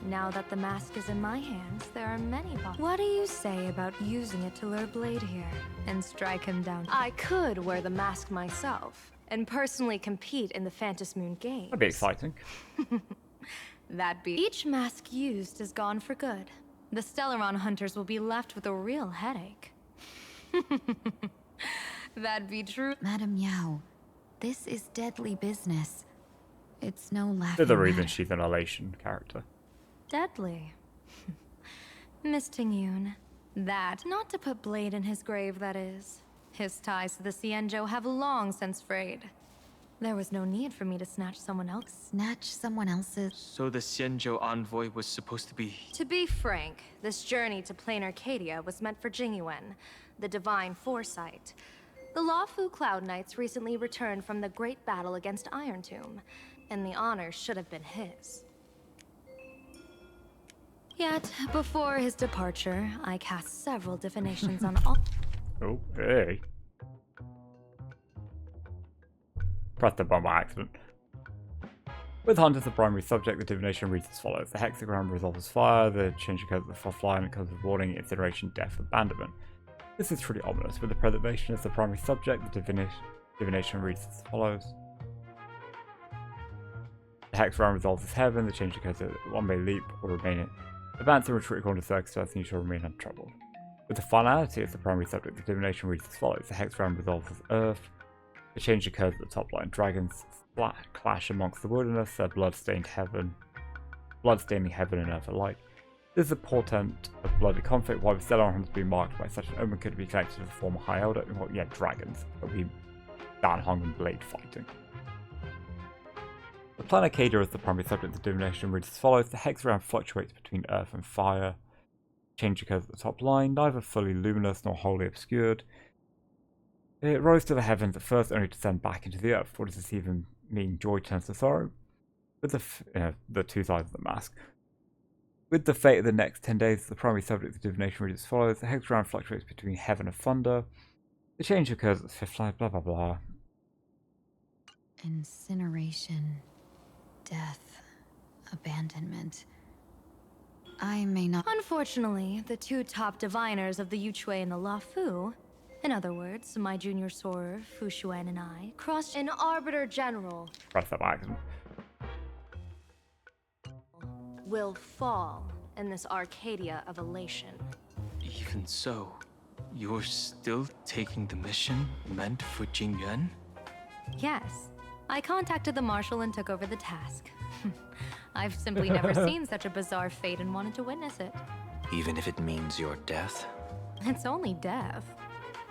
Now that the mask is in my hands, there are many What do you say about using it to lure Blade here and strike him down? I could wear the mask myself and personally compete in the Phantom Moon Games. That'd be exciting. Each mask used is gone for good. The Stellaron hunters will be left with a real headache. That'd be true. Madam Yao, this is deadly business. It's no laughing There's a reason matter. she's an elation character. Deadly. Miss Tingyun, that, not to put Blade in his grave, that is. His ties to the Xianzhou have long since frayed. There was no need for me to snatch someone else. Snatch someone else's... So the Xianzhou envoy was supposed to be... To be frank, this journey to Plain Arcadia was meant for Jingyuan, the divine foresight. The Lawfu Cloud Knights recently returned from the great battle against Iron Tomb, and the honor should have been his. Yet, before his departure, I cast several divinations on all... Oh, hey. Pressed the button by accident. With Hunt as the primary subject, the divination reads as follows. The hexagram resolves fire, the change occurs with offline, it comes with warning, incineration, death, abandonment. This is truly ominous. With the preservation as the primary subject, the divination reads as follows. The hexagram resolves as heaven, the change occurs at one-way leap or remain advance and retreat according to circumstances, and you shall remain untroubled. With the finality as the primary subject, the divination reads as follows. The hexagram resolves as earth, the change occurs at the top line. Dragons clash amongst the wilderness, their blood-staining heaven and earth alike. This is a portent of bloody conflict. Why the Stellaron has been marked by such an omen could be connected to the former High Elder. Well, yeah, dragons. But we Dan Hong and Blade fighting. The Planet Arcadia is the primary subject of the divination reads as follows. The hexagram fluctuates between earth and fire. Change occurs at the top line, neither fully luminous nor wholly obscured. It rose to the heavens at first, only to descend back into the earth. What does this even mean? Joy turns to sorrow? With the two sides of the mask. With the fate of the next 10 days, the primary subject of the divination reads as follows. The hexagram fluctuates between heaven and thunder. The change occurs at the fifth line, blah blah blah. Incineration, death, abandonment. I may not... Unfortunately, the two top diviners of the Yuchui and the Lawfu, in other words, my junior sorer, Fu Xuan, and I, crossed an Arbiter General. Press that by accident. Will fall in this Arcadia of elation. Even so, you're still taking the mission meant for Jingyuan? Yes. I contacted the Marshal and took over the task. I've simply never seen such a bizarre fate and wanted to witness it. Even if it means your death? It's only death.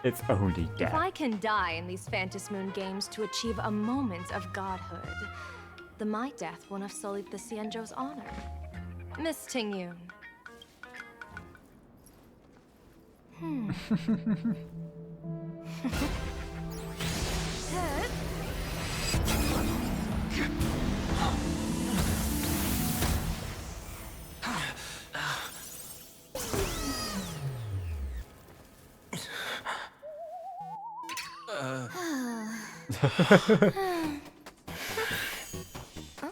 It's only death. If I can die in these Phantom Moon Games to achieve a moment of godhood, then my death won't have sullied the Xianzhou's honor. Miss Tingyun.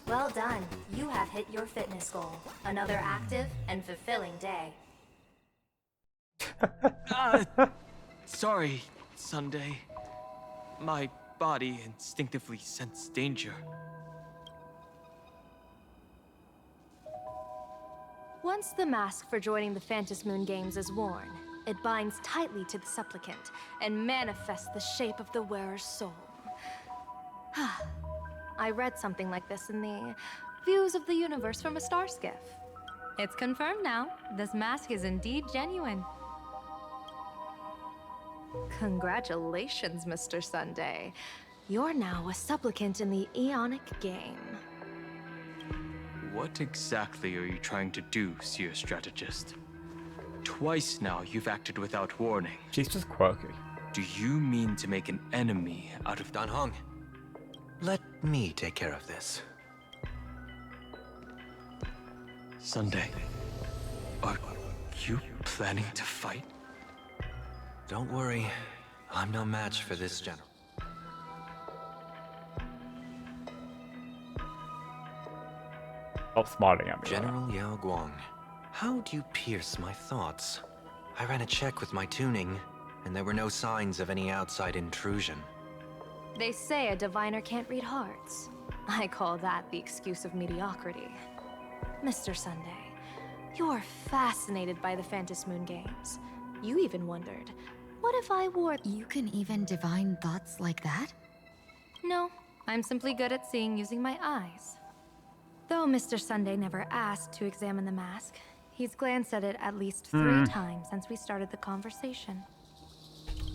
Well done. You have hit your fitness goal. Another active and fulfilling day. Sorry, Sunday. My body instinctively sensed danger. Once the mask for joining the Phantom Moon Games is worn, it binds tightly to the supplicant and manifests the shape of the wearer's soul. I read something like this in the Views of the Universe from a Star Skiff. It's confirmed now. This mask is indeed genuine. Congratulations, Mr. Sunday. You're now a supplicant in the Aeonic game. What exactly are you trying to do, Seer Strategist? Twice now you've acted without warning. She's just quirky. Do you mean to make an enemy out of Dan Heng? Let me take care of this. Sunday, are you planning to fight? Don't worry. I'm no match for this general. Stop smiling at me. General Yao Guang, how do you pierce my thoughts? I ran a check with my tuning, and there were no signs of any outside intrusion. They say a diviner can't read hearts. I call that the excuse of mediocrity. Mr. Sunday, you're fascinated by the Phantom Moon Games. You even wondered, what if I wore— You can even divine thoughts like that? No, I'm simply good at seeing using my eyes. Though Mr. Sunday never asked to examine the mask, he's glanced at it at least 3 times since we started the conversation.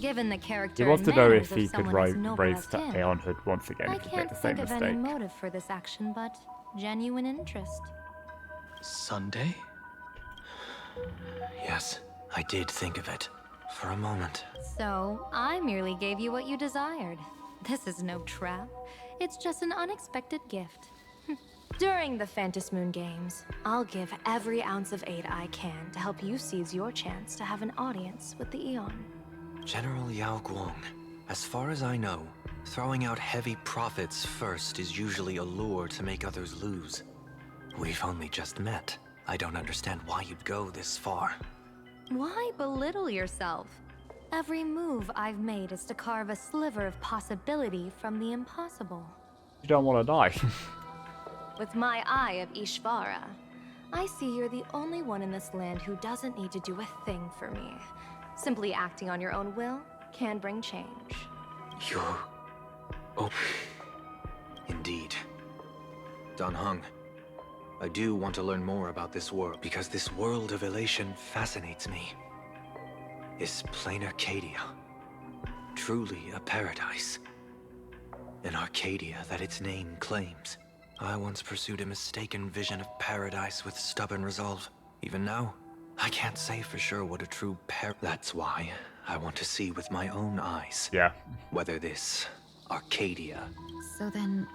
Given the character He wants to and know manners if he of could someone as noble raise as to him, Aeonhood once again I if he made can't the same think of any mistake. motive for this action but genuine interest. Sunday? Yes, I did think of it. For a moment. So, I merely gave you what you desired. This is no trap. It's just an unexpected gift. During the Phantom Moon Games, I'll give every ounce of aid I can to help you seize your chance to have an audience with the Aeon. General Yao Guang, as far as I know, throwing out heavy profits first is usually a lure to make others lose. We've only just met. I don't understand why you'd go this far. Why belittle yourself? Every move I've made is to carve a sliver of possibility from the impossible. You don't want to die. With my eye of Ishvara, I see you're the only one in this land who doesn't need to do a thing for me. Simply acting on your own will can bring change. You... Oh. Indeed. Dan Heng, I do want to learn more about this world, because this world of elation fascinates me. Is plain Arcadia truly a paradise? An Arcadia that its name claims. I once pursued a mistaken vision of paradise with stubborn resolve. Even now, I can't say for sure what a true That's why I want to see with my own eyes. Yeah. Whether this Arcadia... So then,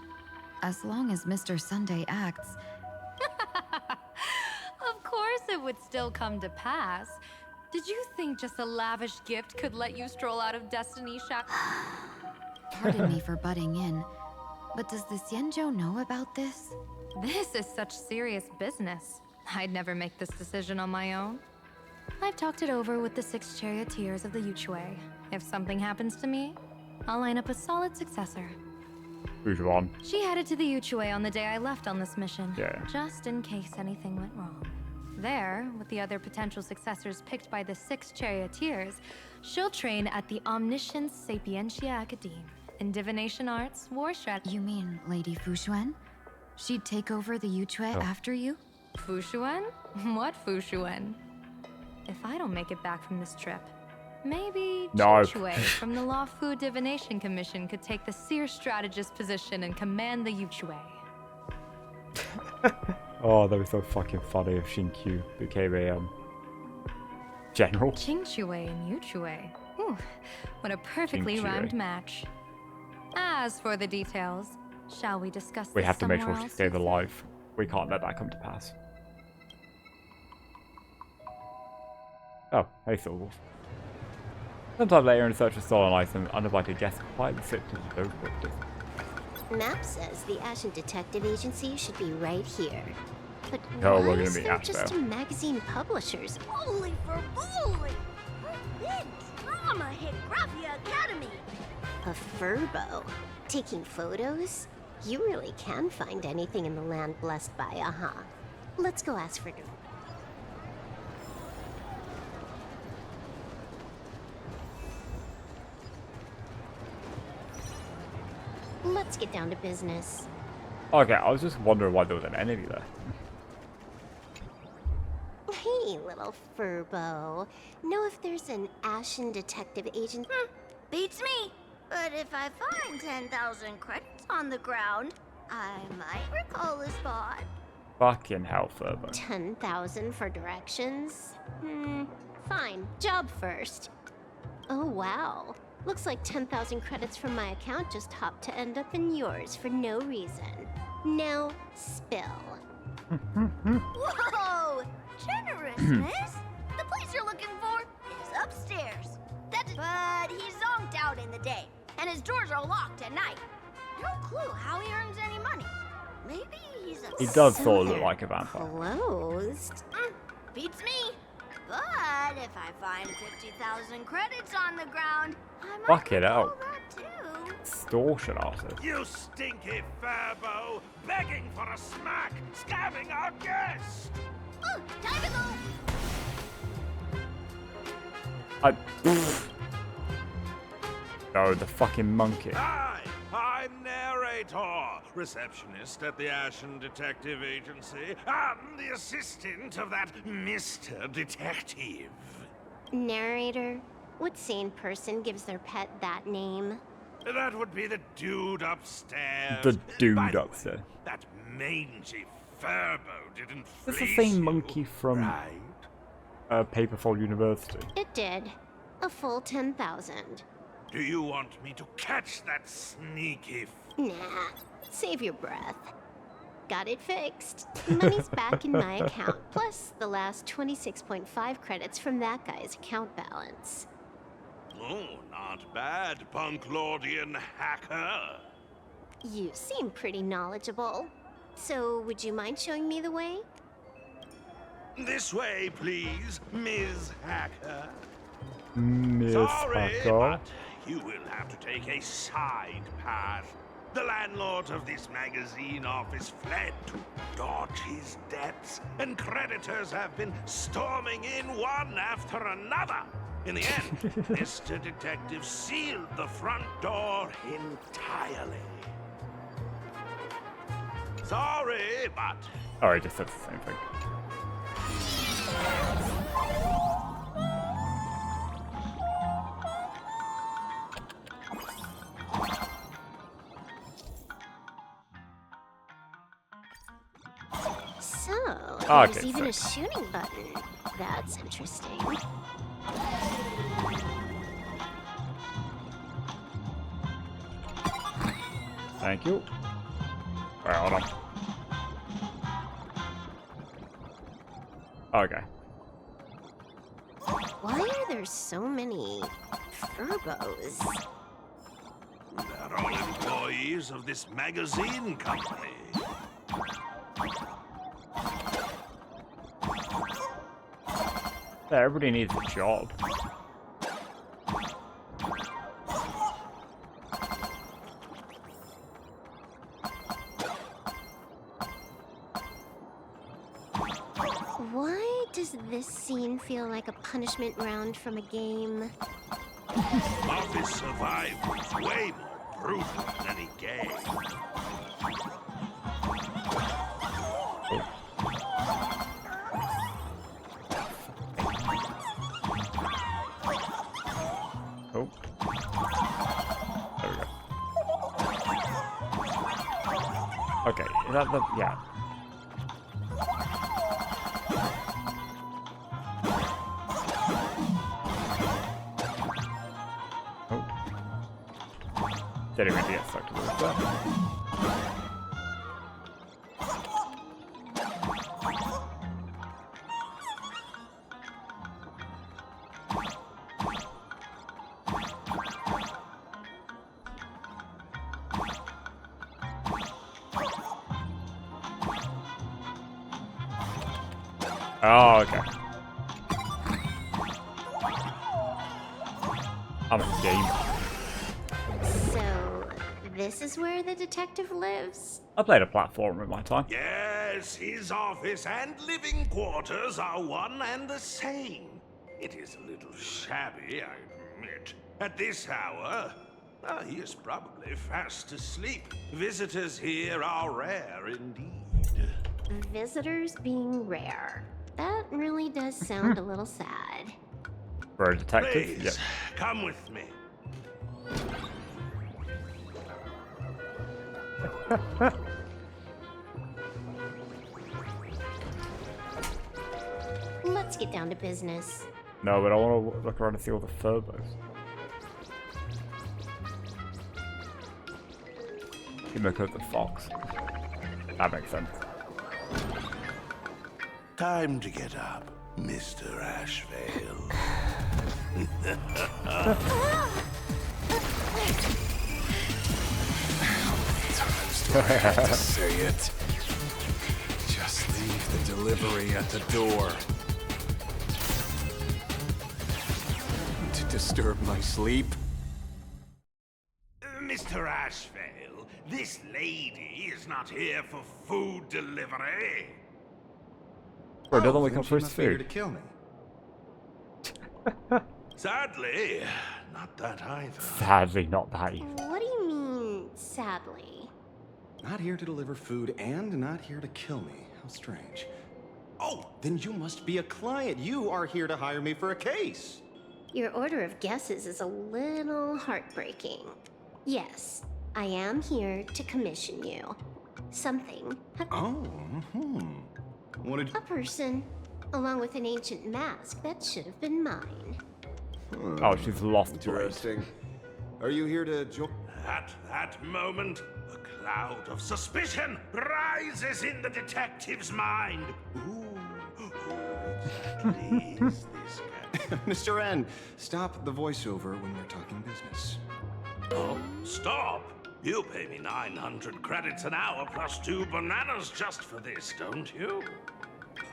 as long as Mr. Sunday acts... Of course it would still come to pass. Did you think just a lavish gift could let you stroll out of Destiny Shack? Pardon me for butting in, but does the Xianzhou know about this? This is such serious business. I'd never make this decision on my own. I've talked it over with the 6 charioteers of the Yuchue. If something happens to me, I'll line up a solid successor. Who's on? She headed to the Yuchue on the day I left on this mission, Yeah. just in case anything went wrong. There, with the other potential successors picked by the 6 charioteers, she'll train at the Omniscience Sapientia Academe in divination arts, war strategy. You mean Lady Fushuan? She'd take over the Yuchue after you? Fushuan? What Fushuan? If I don't make it back from this trip, maybe No. Yuchue from the Law Fu Divination Commission could take the Seer Strategist position and command the Yuchue. Oh, that was so fucking funny if Xinkyu became a general. Qingchue and Yuchue. Ooh, what a perfectly Qingchue. rhymed match. As for the details, shall we discuss We this have to make sure somewhere she else? stays alive. We can't let that come to pass. Oh, hey Silver. Sometime later in search of stolen items, uninvited guests quietly slipped into those boxes. Map says the Ashen Detective Agency should be right here. But Oh, why we're gonna is be there Ash just there. a magazine publishers? Holy for bully! Big drama hit Graphia Academy! A furbo? Taking photos? You really can find anything in the land blessed by Aha. Let's go ask for directions. Let's get down to business. Okay, I was just wondering why there was an enemy there. Hey, little furbo. Know if there's an Ashen Detective Agent? Beats me! But if I find 10,000 credits on the ground, I might recall the spot. Fucking hell, Furbo. 10,000 for directions? Fine. Job first. Oh, wow. Looks like 10,000 credits from my account just hopped to end up in yours for no reason. Now, spill. Whoa! Generous, miss. The place you're looking for is upstairs. But he's zonked out in the day, and his doors are locked at night. No clue how he earns any money. Maybe he's a... He does sort of look like a vampire. Closed? Beats me. But if I find 50,000 credits on the ground, I might Fuck it out. that too. Extortion artist. You stinky furbo, begging for a smack, scamming our guest! Oh, time to go! Oh, the fucking monkey. Hi, I'm narrator, receptionist at the Ashen Detective Agency. I'm the assistant of that Mr. Detective. Narrator? What sane person gives their pet that name? That would be the dude upstairs. The dude By the way, upstairs. that mangy furbo didn't It's the freeze same you, monkey from right? Paperfall University. It did. A full 10,000. Do you want me to catch that sneaky Nah. Save your breath. Got it fixed. Money's back in my account, plus the last 26.5 credits from that guy's account balance. Oh, not bad, Punklordian hacker. You seem pretty knowledgeable. So, would you mind showing me the way? This way, please, Ms. Hacker. Miss Sorry, Hacker. but you will have to take a side path. The landlord of this magazine office fled to dodge his debts, and creditors have been storming in one after another. In the end, Mr. Detective sealed the front door entirely. Sorry, but... Oh, he just said the same thing. So, Okay, there's even a sick. shooting button. That's interesting. Thank you. Alright, hold on. Okay. Why are there so many furbos? They're all employees of this magazine company. Yeah, everybody needs a job. Why does this scene feel like a punishment round from a game? Office survival is way more brutal than any game. Oh. There we go. Okay, is that the... yeah. Oh. Didn't really get stuck to this there. Oh, okay. I'm a gamer. So, this is where the detective lives? I played a platform in my time. Yes, his office and living quarters are one and the same. It is a little shabby, I admit. At this hour, he is probably fast asleep. Visitors here are rare indeed. Visitors being rare. That really does sound a little sad. For a detective? Please, Yep. come with me. Let's get down to business. No, but I want to look around and see all the turbos. You look at the fox. That makes sense. Time to get up, Mr. Ashvale. Times do I have to say it? Just leave the delivery at the door. To disturb my sleep? Mr. Ashvale, this lady is not here for food delivery. Bro, doesn't wake then up she for his must be here to food. kill me. Sadly, not that either. Sadly, not that either. What do you mean, sadly? Not here to deliver food and not here to kill me. How strange. Oh, then you must be a client. You are here to hire me for a case. Your order of guesses is a little heartbreaking. Yes, I am here to commission you. Something. Oh, What did A person, along with an ancient mask that should have been mine. Oh, she's lost blood. Interesting. Are you here to join? At that moment, a cloud of suspicion rises in the detective's mind. Who exactly is this guy? Mr. N, stop the voiceover when we're talking business. Oh, stop! You pay me 900 credits an hour plus 2 bananas just for this, don't you?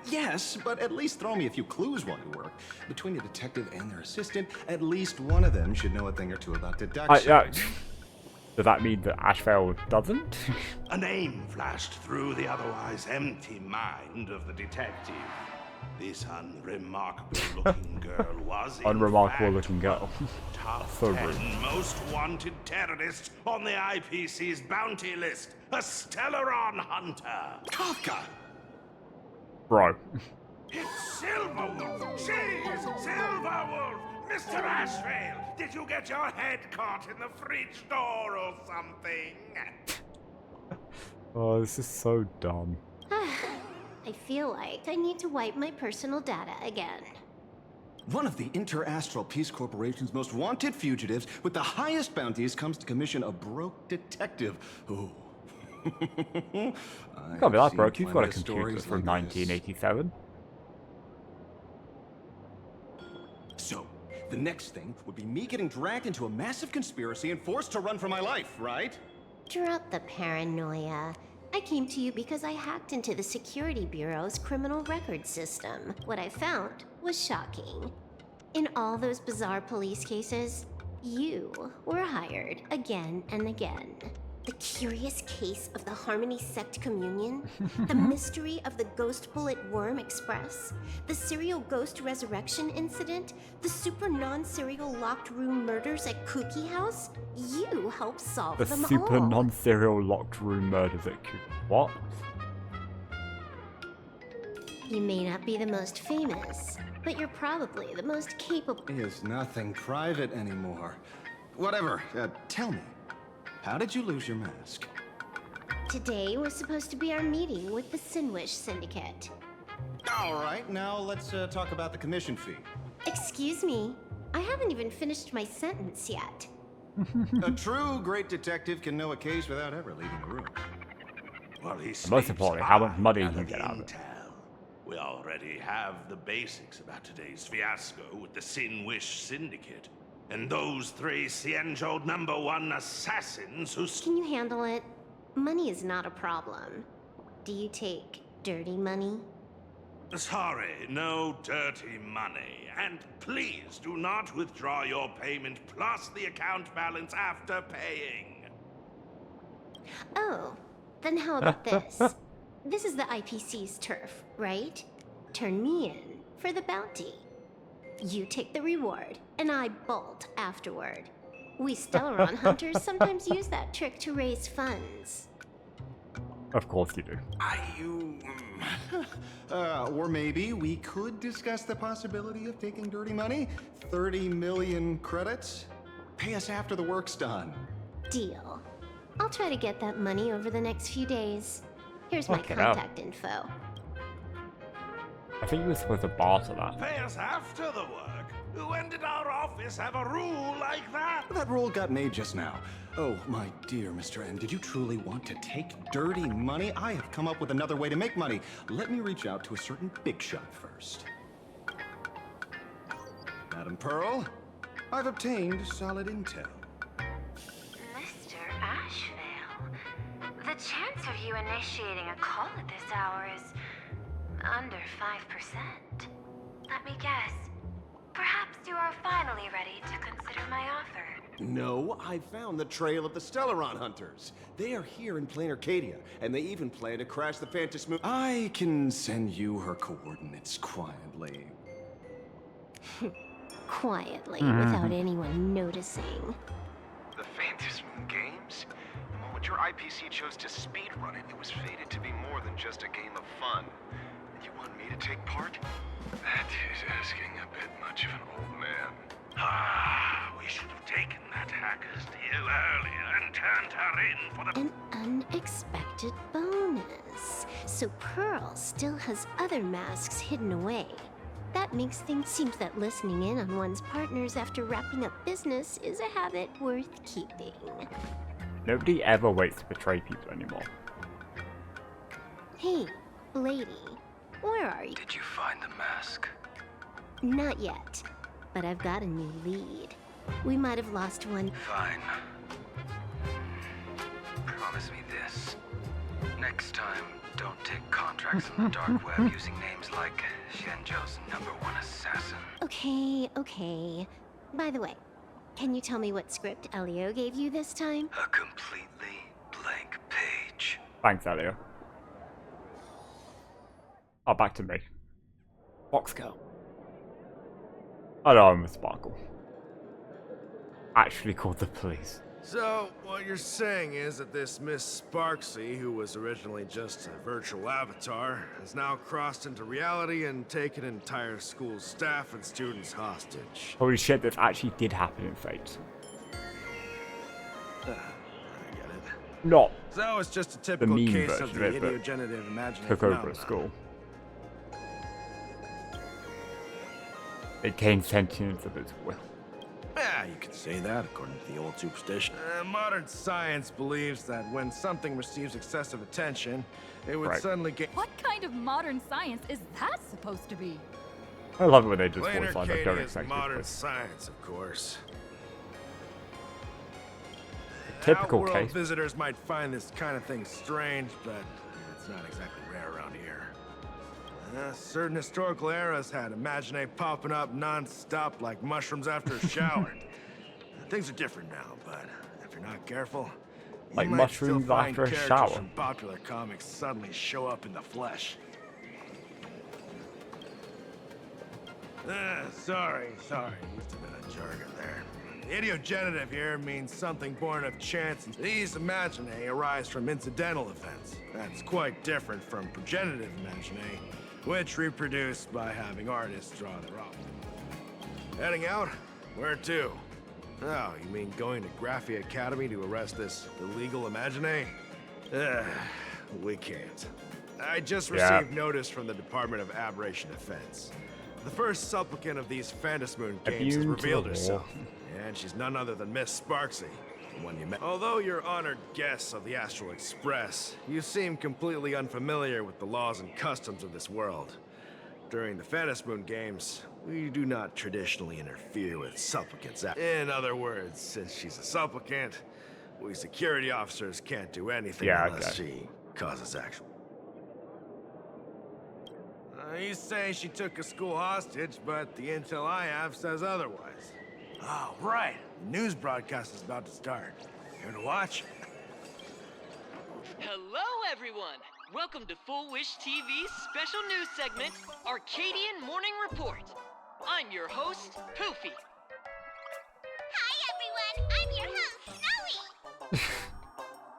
Yes, but at least throw me a few clues while you work. Between a detective and their assistant, at least one of them should know a thing or two about deduction. Does that mean that Ashvale doesn't? A name flashed through the otherwise empty mind of the detective. This unremarkable-looking girl was, in Unremarkable-looking girl. top So 10 rude. most wanted terrorist on the IPC's bounty list. A Stellaron hunter. Kafka! Bro. It's Silverwolf! She's Silverwolf! Mr. Ashvale, did you get your head caught in the fridge door or something? Oh, this is so dumb. I feel like I need to wipe my personal data again. One of the Interastral Peace Corporation's most wanted fugitives with the highest bounties comes to commission a broke detective. Ooh. Can't be that broke. You've got a computer from 1987. So, the next thing would be me getting dragged into a massive conspiracy and forced to run for my life, right? Drop the paranoia. I came to you because I hacked into the Security Bureau's criminal record system. What I found was shocking. In all those bizarre police cases, you were hired again and again. The curious case of the Harmony Sect Communion, the mystery of the Ghost Bullet Worm Express, the serial ghost resurrection incident, the super non-serial locked room murders at Kooky House. You helped solve The them super all. non-serial locked room murders at Q. What? You may not be the most famous, but you're probably the most capable. Is nothing private anymore. Whatever, tell me. How did you lose your mask? Today was supposed to be our meeting with the Sinwish Syndicate. All right, now let's talk about the commission fee. Excuse me, I haven't even finished my sentence yet. A true great detective can know a case without ever leaving the room. Well, he Most importantly, how much money you can get out of it. We already have the basics about today's fiasco with the Sinwish Syndicate. And those 3 Cienjo #1 assassins who... Can you handle it? Money is not a problem. Do you take dirty money? Sorry, no dirty money. And please do not withdraw your payment plus the account balance after paying. Oh, then how about this? This is the IPC's turf, right? Turn me in for the bounty. You take the reward, and I bolt afterward. We Stellaron hunters sometimes use that trick to raise funds. Of course you do. Or maybe we could discuss the possibility of taking dirty money. 30 million credits? Pay us after the work's done. Deal. I'll try to get that money over the next few days. Here's my contact info. I think you were supposed to barter that. Pay us after the work? When did our office have a rule like that? That rule got made just now. Oh, my dear Mr. N, did you truly want to take dirty money? I have come up with another way to make money. Let me reach out to a certain big shot first. Madam Pearl, I've obtained solid intel. Mr. Ashvale, the chance of you initiating a call at this hour is under 5%. Let me guess. Perhaps you are finally ready to consider my offer. No, I found the trail of the Stellaron hunters. They are here in plain Arcadia, and they even plan to crash the Phantom Moon. I can send you her coordinates quietly. Quietly, without anyone noticing. The Phantom Moon Games? The moment your IPC chose to speedrun it, it was fated to be more than just a game of fun. And you want me to take part? That is asking a bit much of an old man. We should have taken that hacker's deal earlier and turned her in for the... An unexpected bonus. So Pearl still has other masks hidden away. That makes things seem that listening in on one's partners after wrapping up business is a habit worth keeping. Nobody ever waits to betray people anymore. Hey, lady, where are you? Did you find the mask? Not yet, but I've got a new lead. We might have lost one. Fine. Promise me this. Next time, don't take contracts on the dark web using names like Xianzhou's #1 assassin. Okay. By the way, can you tell me what script Elio gave you this time? A completely blank page. Thanks, Elio. Oh, back to me. Foxgirl. Oh no, I'm with Sparkle. Actually called the police. So, what you're saying is that this Miss Sparksy, who was originally just a virtual avatar, has now crossed into reality and taken entire school staff and students hostage. Holy shit, this actually did happen in Fate. I get it. Not So it's just a the typical meme case version of of the it, but idiogenerative imaginary took over a phenomenon. school. It gained sentience of its will. Yeah, you could say that according to the old superstition. Modern science believes that when something receives excessive attention, it would suddenly gain... What kind of modern science is that supposed to be? I love it when they just Plain voice line that don't Arcadia is expect modern it. science, of course. Typical Outworld case. visitors might find this kind of thing strange, but it's not exactly rare around here. Certain historical eras had Imagine popping up non-stop like mushrooms after a shower. Things are different now, but if you're not careful, you Like might still mushrooms find after a characters shower. from popular comics suddenly show up in the flesh. Sorry, used a bit of jargon there. Idiogenerative here means something born of chance. These imaginae arise from incidental events. That's quite different from progenitive imaginae, which reproduce by having artists draw their own. Heading out? Where to? Oh, you mean going to Graphi Academy to arrest this illegal imaginae? We can't. I just received notice from the Department of Aberration Defense. The first supplicant of these Phantom Moon games has Immune to revealed the war. herself. And she's none other than Miss Sparksy, the one you met. Although you're honored guests of the Astral Express, you seem completely unfamiliar with the laws and customs of this world. During the Phantom Moon games, we do not traditionally interfere with supplicants. In other words, since she's a supplicant, we security officers can't do anything unless she causes actual. He's saying she took a school hostage, but the intel I have says otherwise. Oh, right. The news broadcast is about to start. Here to watch? Hello, everyone! Welcome to Full Wish TV's special news segment, Arcadian Morning Report. I'm your host, Poofy. Hi, everyone! I'm your host, Snowy!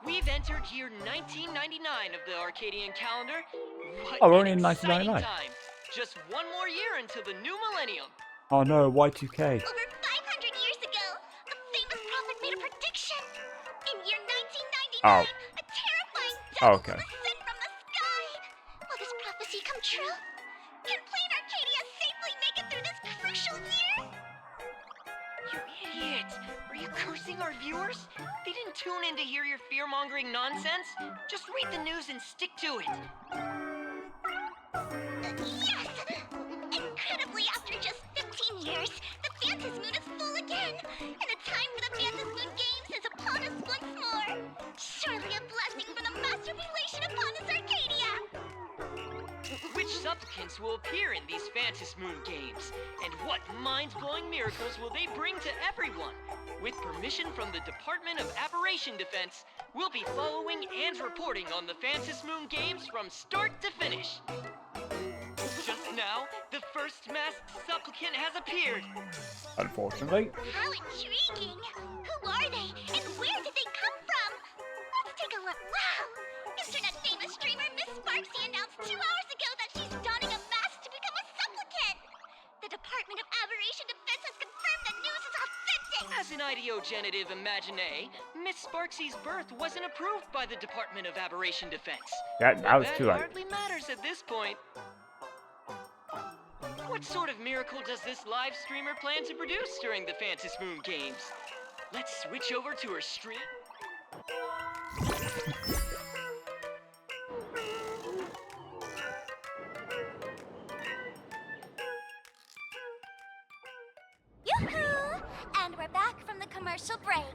We've entered year 1999 of the Arcadian calendar. What Oh, we're an only in exciting 1999. time! Just one more year until the new millennium. Oh no, Y2K. Over 500 years ago, a famous prophet made a prediction. In year 1999, Oh. a terrifying Oh, devil okay. was sent from the sky. Will this prophecy come true? Can Plain Arcadia safely make it through this crucial year? You idiot! Are you cursing our viewers? They didn't tune in to hear your fear-mongering nonsense. Just read the news and stick to it. Yes! Incredibly, after just 15 years, the Phantom Moon is full again, and the time for the Phantom Moon Games is upon us once more. Surely a blessing from the Master Relation upon us, Arcadia! Which supplicants will appear in these Phantom Moon games? And what mind-blowing miracles will they bring to everyone? With permission from the Department of Aberration Defense, we'll be following and reporting on the Phantom Moon games from start to finish. Just now, the first masked supplicant has appeared. Unfortunately. How intriguing! Who are they, and where did they come from? Let's take a look. Wow! Internet famous streamer Miss Sparksy announced 2 hours ago that she's donning a mask to become a supplicant. The Department of Aberration Defense has confirmed the news is authentic. As an ideogenitive imagine, Miss Sparksy's birth wasn't approved by the Department of Aberration Defense. Yeah, But that was too that late. hardly matters at this point. What sort of miracle does this live streamer plan to produce during the Phantom Moon games? Let's switch over to her stream. Yoo-hoo! And we're back from the commercial break.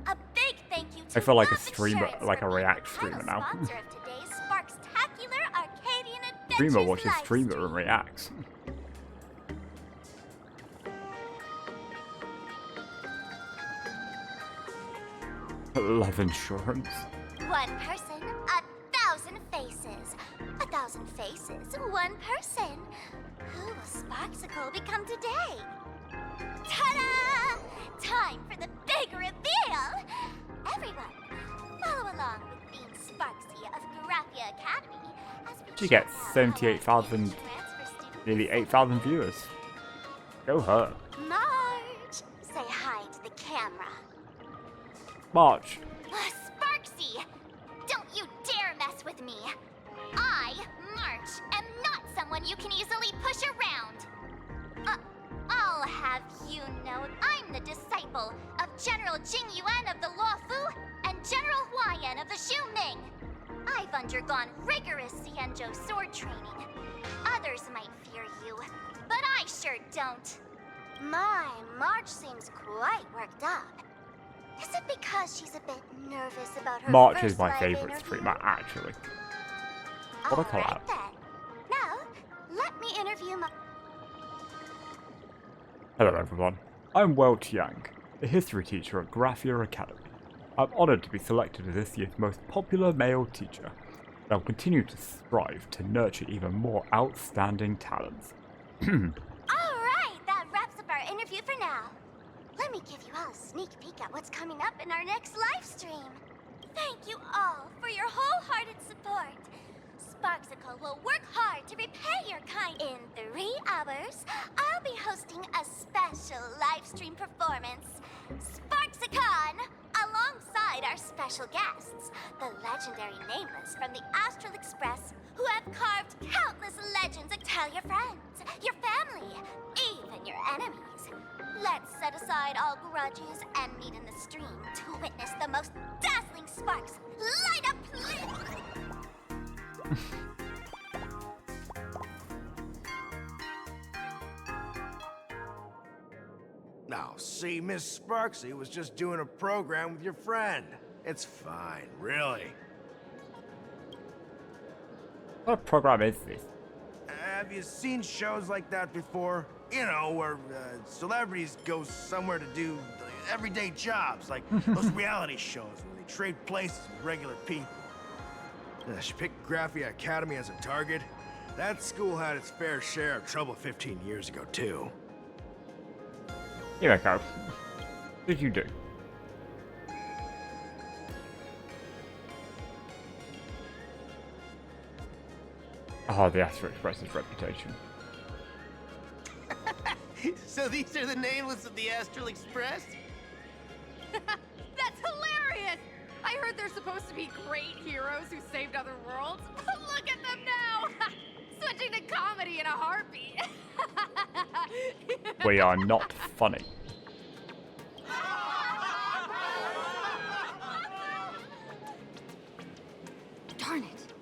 A big thank you to I feel like a Love streamer, Insurance like for a being React the streamer title now. sponsor of today's Sparks-tacular Arcadian Adventures Streamer watches live streamer stream. and reacts. Love insurance. One person, 1,000 faces. 1,000 faces, one person. Who will Sparksicle become today? Ta-da! Time for the big reveal! Everyone, follow along with Dean Sparksy of Graphia Academy as we She check gets out how 78,000, transfer students nearly 8,000 viewers. Go her. March! Say hi to the camera. March. Sparksy! Don't you dare mess with me! I, March, am not someone you can easily push around! I'll have you know I'm the disciple of General Jing Yuan of the Luofu and General Huayan of the Shu Ming. I've undergone rigorous Xianzhou sword training. Others might fear you, but I sure don't. My March seems quite worked up. Is it because she's a bit nervous about her March first is my live favourite interview? streamer, actually. What a collab. Alright then. Now, let me interview my... Hello everyone, I'm Wei Chiang, a history teacher at Graphia Academy. I'm honoured to be selected as this year's most popular male teacher, and I'll continue to strive to nurture even more outstanding talents. Alright, that wraps up our interview for now. Let me give you all a sneak peek at what's coming up in our next live stream. Thank you all for your wholehearted support. Sparksicle will work hard to repay your kind. In 3 hours, I'll be hosting a special live stream performance, Sparksicon, alongside our special guests, the legendary Nameless from the Astral Express, who have carved countless legends. Tell your friends, your family, even your enemies. Let's set aside all grudges and meet in the stream to witness the most dazzling sparks light up. Now, see, Miss Sparksy was just doing a program with your friend. It's fine, really. What program is this? you seen shows like that before? You know, where celebrities go somewhere to do everyday jobs, like those reality shows where they trade places with regular people. She picked Graphia Academy as a target. That school had its fair share of trouble 15 years ago, too. Here we go. What did you do? Oh, the Astro Express's reputation. So these are the nameless of the Astral Express? That's hilarious! I heard they're supposed to be great heroes who saved other worlds. Look at them now! Switching to comedy in a heartbeat. We are not funny. Darn it!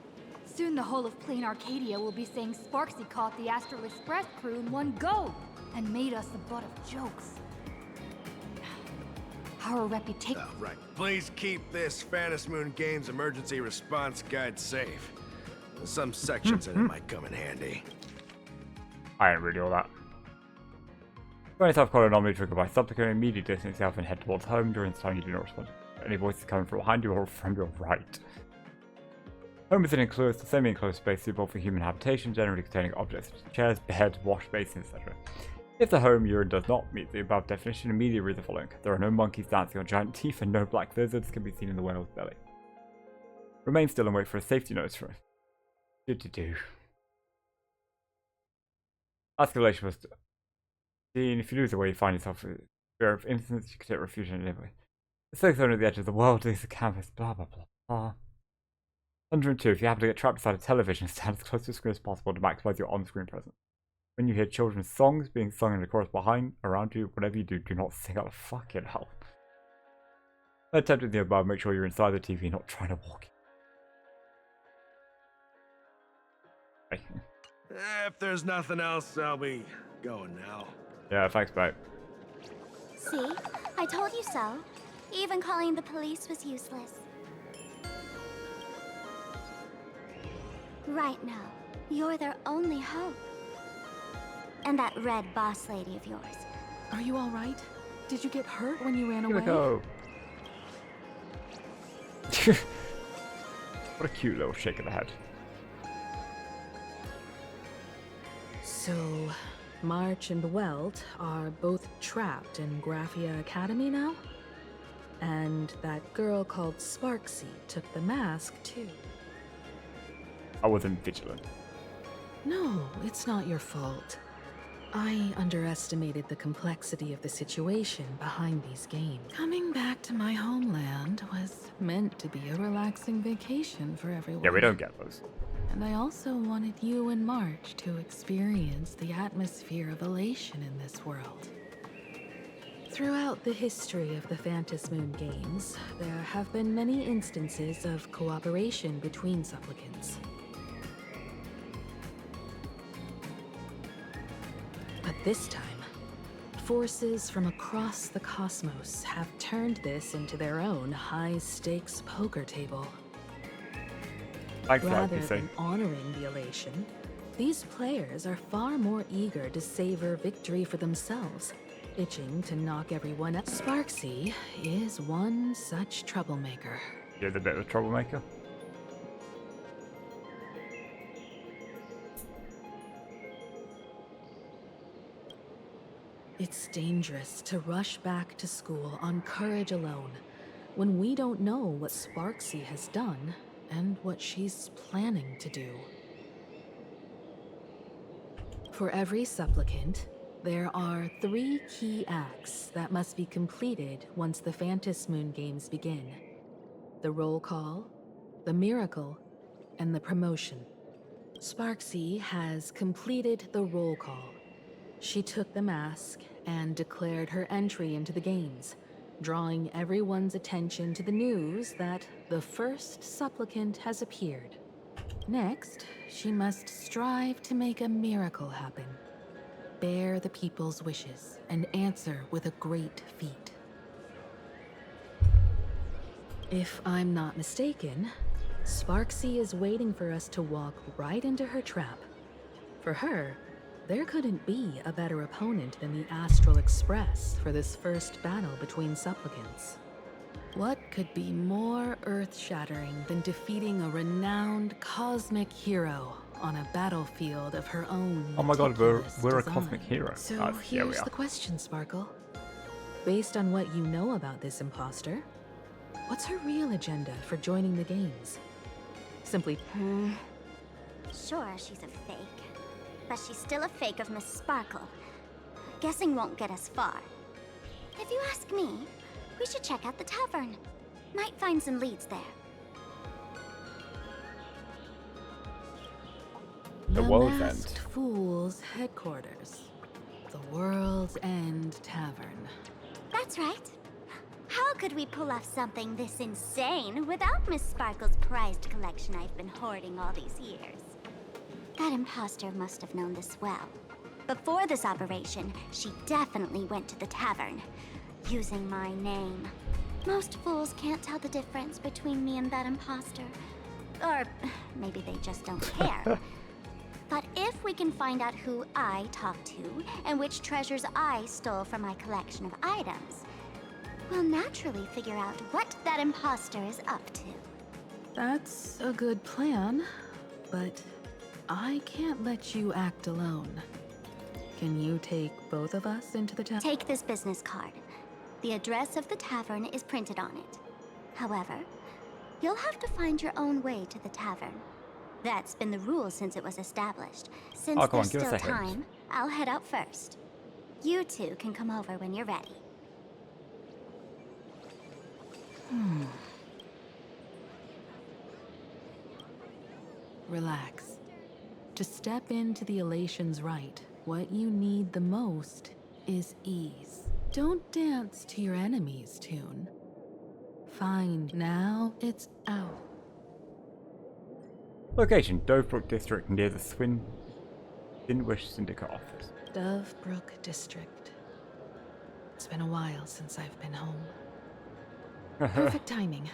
Soon the whole of Plain Arcadia will be saying Sparksy caught the Astral Express crew in one go and made us the butt of jokes. Our reputation. Oh, right. Please keep this Fantasy Moon Games emergency response guide safe. Some sections in it might come in handy. I didn't read all that. Find yourself caught anomaly triggered by supplicant, immediately distance yourself and head towards home. During this time you do not respond. Any voices coming from behind you or from your right. Home is an enclosed, semi-enclosed space suitable for human habitation, generally containing objects such as chairs, beds, wash basins, etc. If the home you're in does not meet the above definition, immediately read the following. There are no monkeys dancing on giant teeth and no black lizards can be seen in the whale's belly. Remain still and wait for a safety notice from do. Escalation was seen. If you lose the way you find yourself in fear of instance, you can take refuge in it. The safe zone at the edge of the world is the canvas, blah blah blah blah. 102. If you happen to get trapped beside a television, stand as close to the screen as possible to maximize your on-screen presence. When you hear children's songs being sung in the chorus behind, around you, whatever you do, do not sing out of fucking hell. Attempting the above, make sure you're inside the TV, not trying to walk in. If there's nothing else, I'll be going now. Yeah, thanks, mate. See? I told you so. Even calling the police was useless. Right now, you're their only hope. And that red boss lady of yours. Are you all right? Did you get hurt when you ran Here away? we go. What a cute little shake of the head. So, March and Welt are both trapped in Graphia Academy now? And that girl called Sparksy took the mask, too. I wasn't vigilant. No, it's not your fault. I underestimated the complexity of the situation behind these games. Coming back to my homeland was meant to be a relaxing vacation for everyone. Yeah, we don't get those. And I also wanted you and March to experience the atmosphere of elation in this world. Throughout the history of the Fantasy Moon Games, there have been many instances of cooperation between supplicants. But this time, forces from across the cosmos have turned this into their own high-stakes poker table. Rather than honoring the elation, these players are far more eager to savor victory for themselves, itching to knock everyone out. Sparksy is one such troublemaker. You're the bit of a troublemaker. It's dangerous to rush back to school on courage alone, when we don't know what Sparksy has done and what she's planning to do. For every supplicant, there are 3 key acts that must be completed once the Fantasy Moon Games begin. The roll call, the miracle, and the promotion. Sparksy has completed the roll call. She took the mask and declared her entry into the games, drawing everyone's attention to the news that the first supplicant has appeared. Next, she must strive to make a miracle happen, bear the people's wishes, and answer with a great feat. If I'm not mistaken, Sparksy is waiting for us to walk right into her trap. For her, there couldn't be a better opponent than the Astral Express for this first battle between supplicants. What could be more earth-shattering than defeating a renowned cosmic hero on a battlefield of her own? Oh my god, we're a meticulous cosmic design? hero. So Yeah, we here's are. the question, Sparkle. Based on what you know about this imposter, what's her real agenda for joining the games? Simply... Sure, she's a fake. But she's still a fake of Miss Sparkle. Guessing won't get us far. If you ask me, we should check out the tavern. Might find some leads there. The World's Masked End. Fool's headquarters. The World's End Tavern. That's right. How could we pull off something this insane without Miss Sparkle's prized collection I've been hoarding all these years? That imposter must have known this well. Before this operation, she definitely went to the tavern, using my name. Most fools can't tell the difference between me and that imposter. Or maybe they just don't care. But if we can find out who I talked to and which treasures I stole from my collection of items, we'll naturally figure out what that imposter is up to. That's a good plan, but I can't let you act alone. Can you take both of us into the tavern? Take this business card. The address of the tavern is printed on it. However, you'll have to find your own way to the tavern. That's been the rule since it was established. Since Oh, come on, there's give us still a hint. time, I'll head out first. You two can come over when you're ready. Relax. To step into the Elation's right, what you need the most is ease. Don't dance to your enemy's tune. Fine, now it's out. Location, Dovebrook District near the Sinwish Syndicate office. Dovebrook District. It's been a while since I've been home. Perfect timing.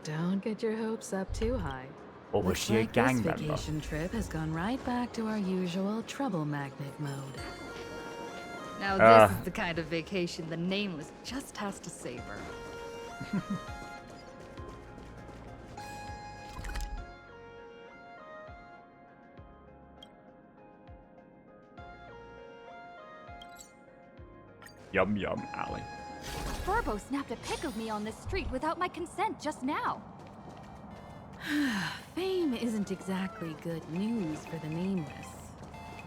Don't get your hopes up too high. Or was Looks she a like gang this member? vacation trip has gone right back to our usual trouble magnet mode. Now this is the kind of vacation the Nameless just has to savor. Yum Yum Alley. Furbo snapped a pic of me on the street without my consent just now. Fame isn't exactly good news for the Nameless.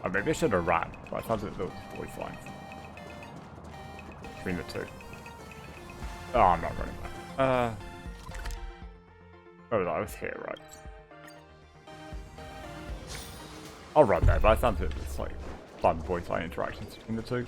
Oh, maybe I should have ran, but I thought it those voice lines. Between the two. Oh, I'm not running back. Oh, I was here, right? I'll run there, but I thought it was like fun voice line interactions between the two.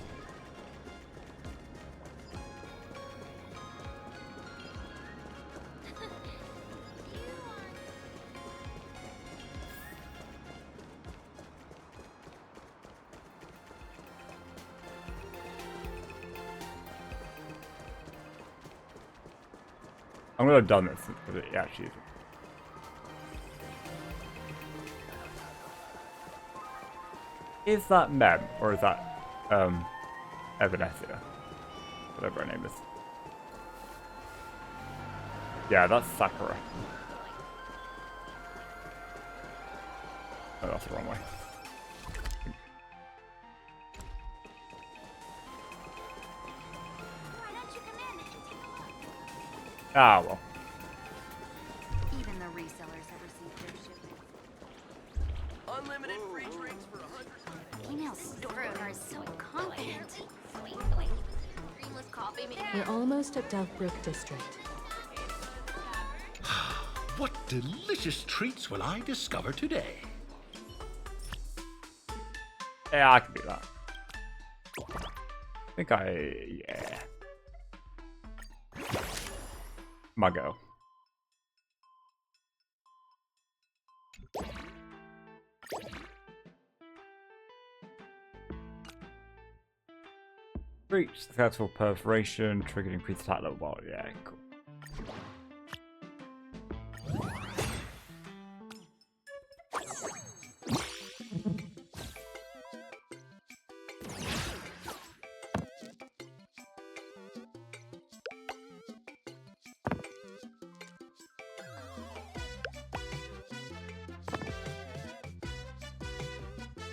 I'm gonna have done this because it actually is. Is that Mem or is that Evanesia? Whatever her name is. Yeah, that's Sakura. Oh, that's the wrong way. Ah, well. Even the resellers that receive their shipments. Unlimited free drinks for 100. Female store owner is so confident. Creamless coffee, We're almost at Dovebrook District. What delicious treats will I discover today? Yeah, I can do that. I think yeah. My go. Reach successful perforation, triggered increased attack level. Well, yeah, cool.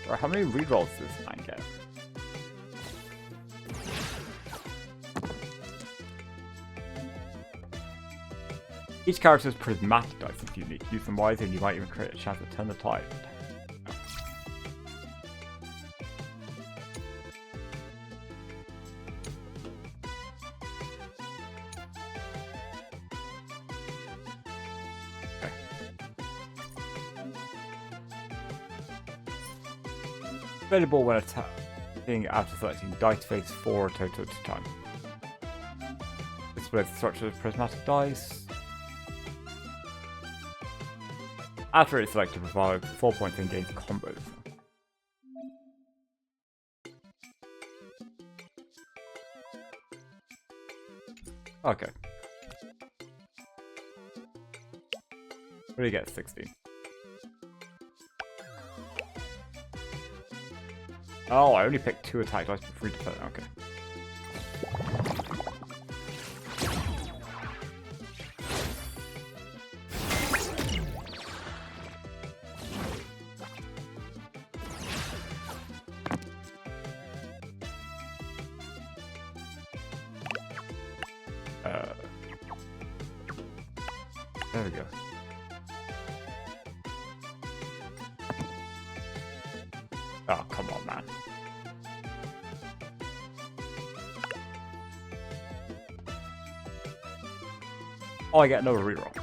Or how many rerolls does this man get? Each character has prismatic dice if unique. Use them wisely and you might even create a chance to turn the tide. Available when attacking after selecting dice face 4 total at a time. Displays the structure of prismatic dice. After it's selected, provide 4 points and gains combos. Okay. What do you get? 16. Oh, I only picked 2 attack dice for free to play. Okay. There we go. Oh, come on, man. Oh, I get another reroll.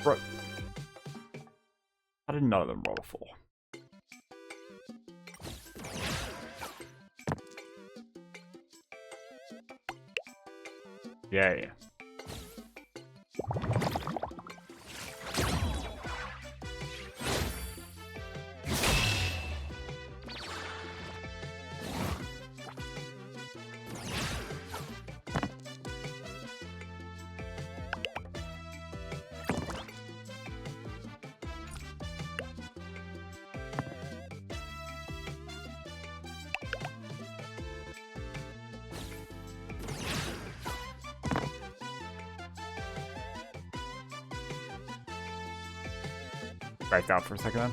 Bro. How did none of them roll a 4? Yeah, yeah. Back down for a second then.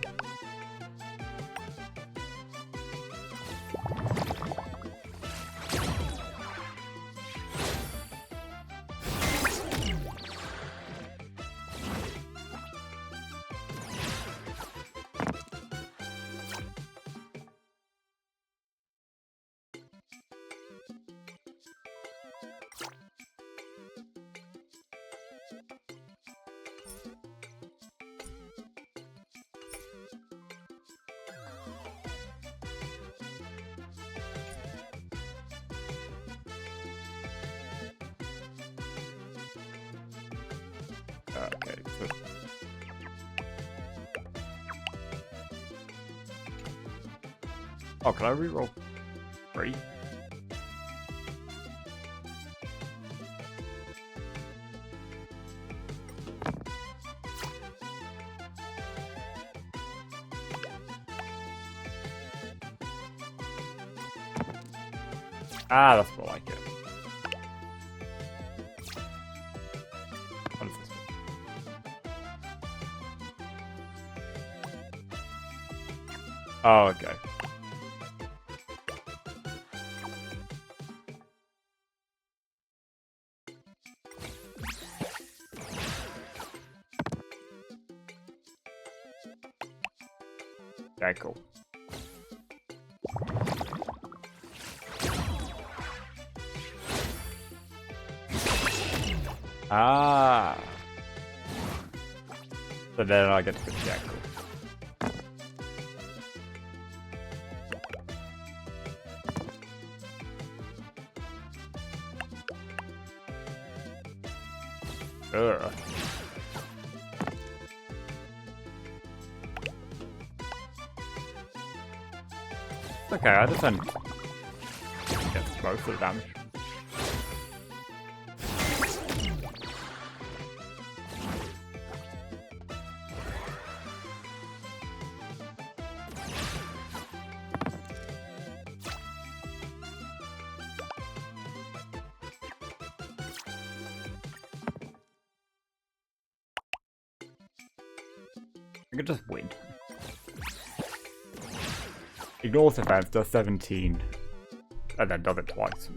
Okay, so... Oh, can I reroll 3? Ah, that's more like it. What is this? Oh, okay. Yeah, cool. Ah. So then I get to go to Jackal. Ugh. Okay, I defend. Gets most of the damage. could just win. Ignores defense, does 17, and then does it twice.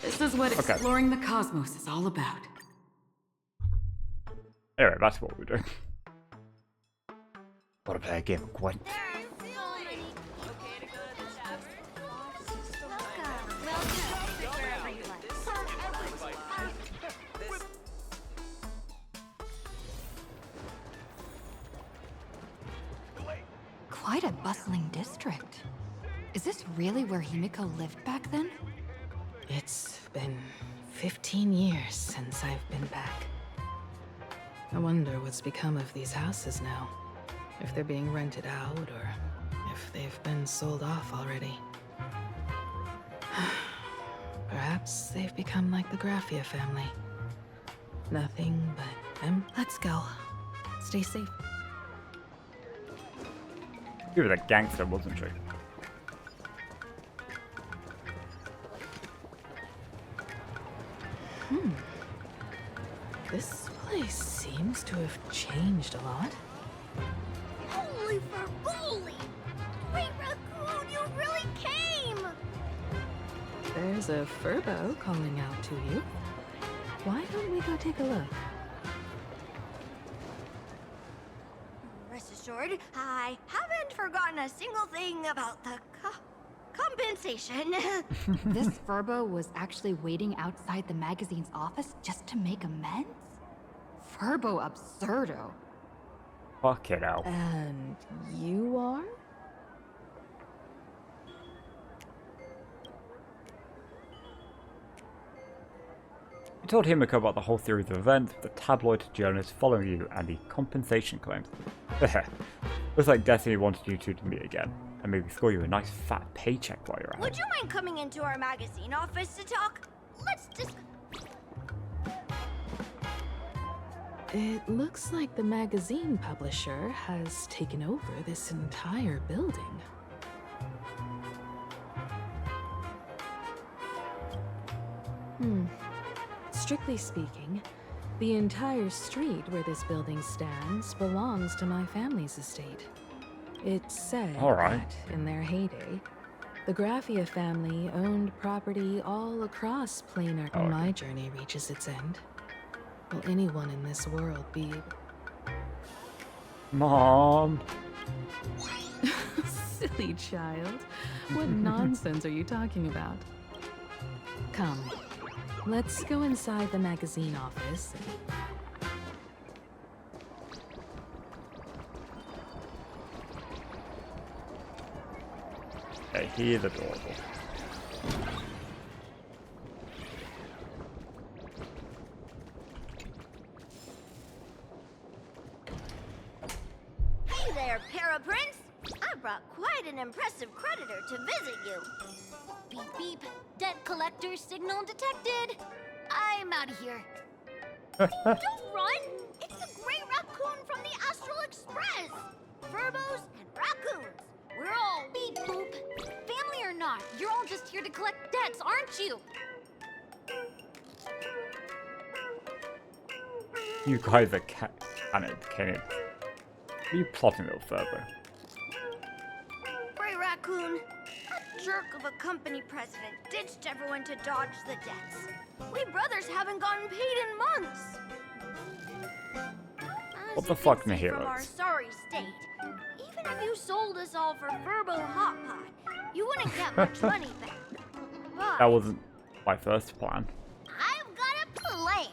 This is what exploring the cosmos is all about. Anyway, that's what we're doing. Wanna play a game of Gwent? Quite a bustling district. Is this really where Himiko lived back then? It's been 15 years since I've been back. I wonder what's become of these houses now. If they're being rented out, or if they've been sold off already. Perhaps they've become like the Graffia family. Nothing but them. Let's go. Stay safe. She was a gangster, wasn't she? This place seems to have changed a lot. Holy Fergoli! Great Raccoon, you really came! There's a Furbo calling out to you. Why don't we go take a look? Rest assured, I haven't forgotten a single thing about the compensation. This Furbo was actually waiting outside the magazine's office just to make amends? Furbo absurdo. Fuck it out. And you are? You told Himiko about the whole series of events, the tabloid journalists following you, and the compensation claims. Looks like Destiny wanted you two to meet again, and maybe score you a nice fat paycheck while you're at it. Would you mind coming into our magazine office to talk? Let's just... It looks like the magazine publisher has taken over this entire building. Strictly speaking, the entire street where this building stands belongs to my family's estate. It's said that, in their heyday, the Graffia family owned property all across Planar. When my journey reaches its end, will anyone in this world be... Mom! Silly child. What nonsense are you talking about? Come, let's go inside the magazine office. Okay, he is adorable. Hey there, Paraprince! I brought quite an impressive creditor to visit you. Beep beep, debt collector signal detected. I'm out of here. Don't run! It's the Great Raccoon from the Astral Express! Furbos and raccoons. We're all beep boop. Family or not, you're all just here to collect debts, aren't you? You guys are cannon. Are you plotting, little Furbo? Great Raccoon, that jerk of a company president ditched everyone to dodge the debts. We brothers haven't gotten paid in months. What the fuck, From our Nahiros? sorry state, even if you sold us all for Furbo Hot Pot, you wouldn't get much money back. But That wasn't my first plan. I've got a plan.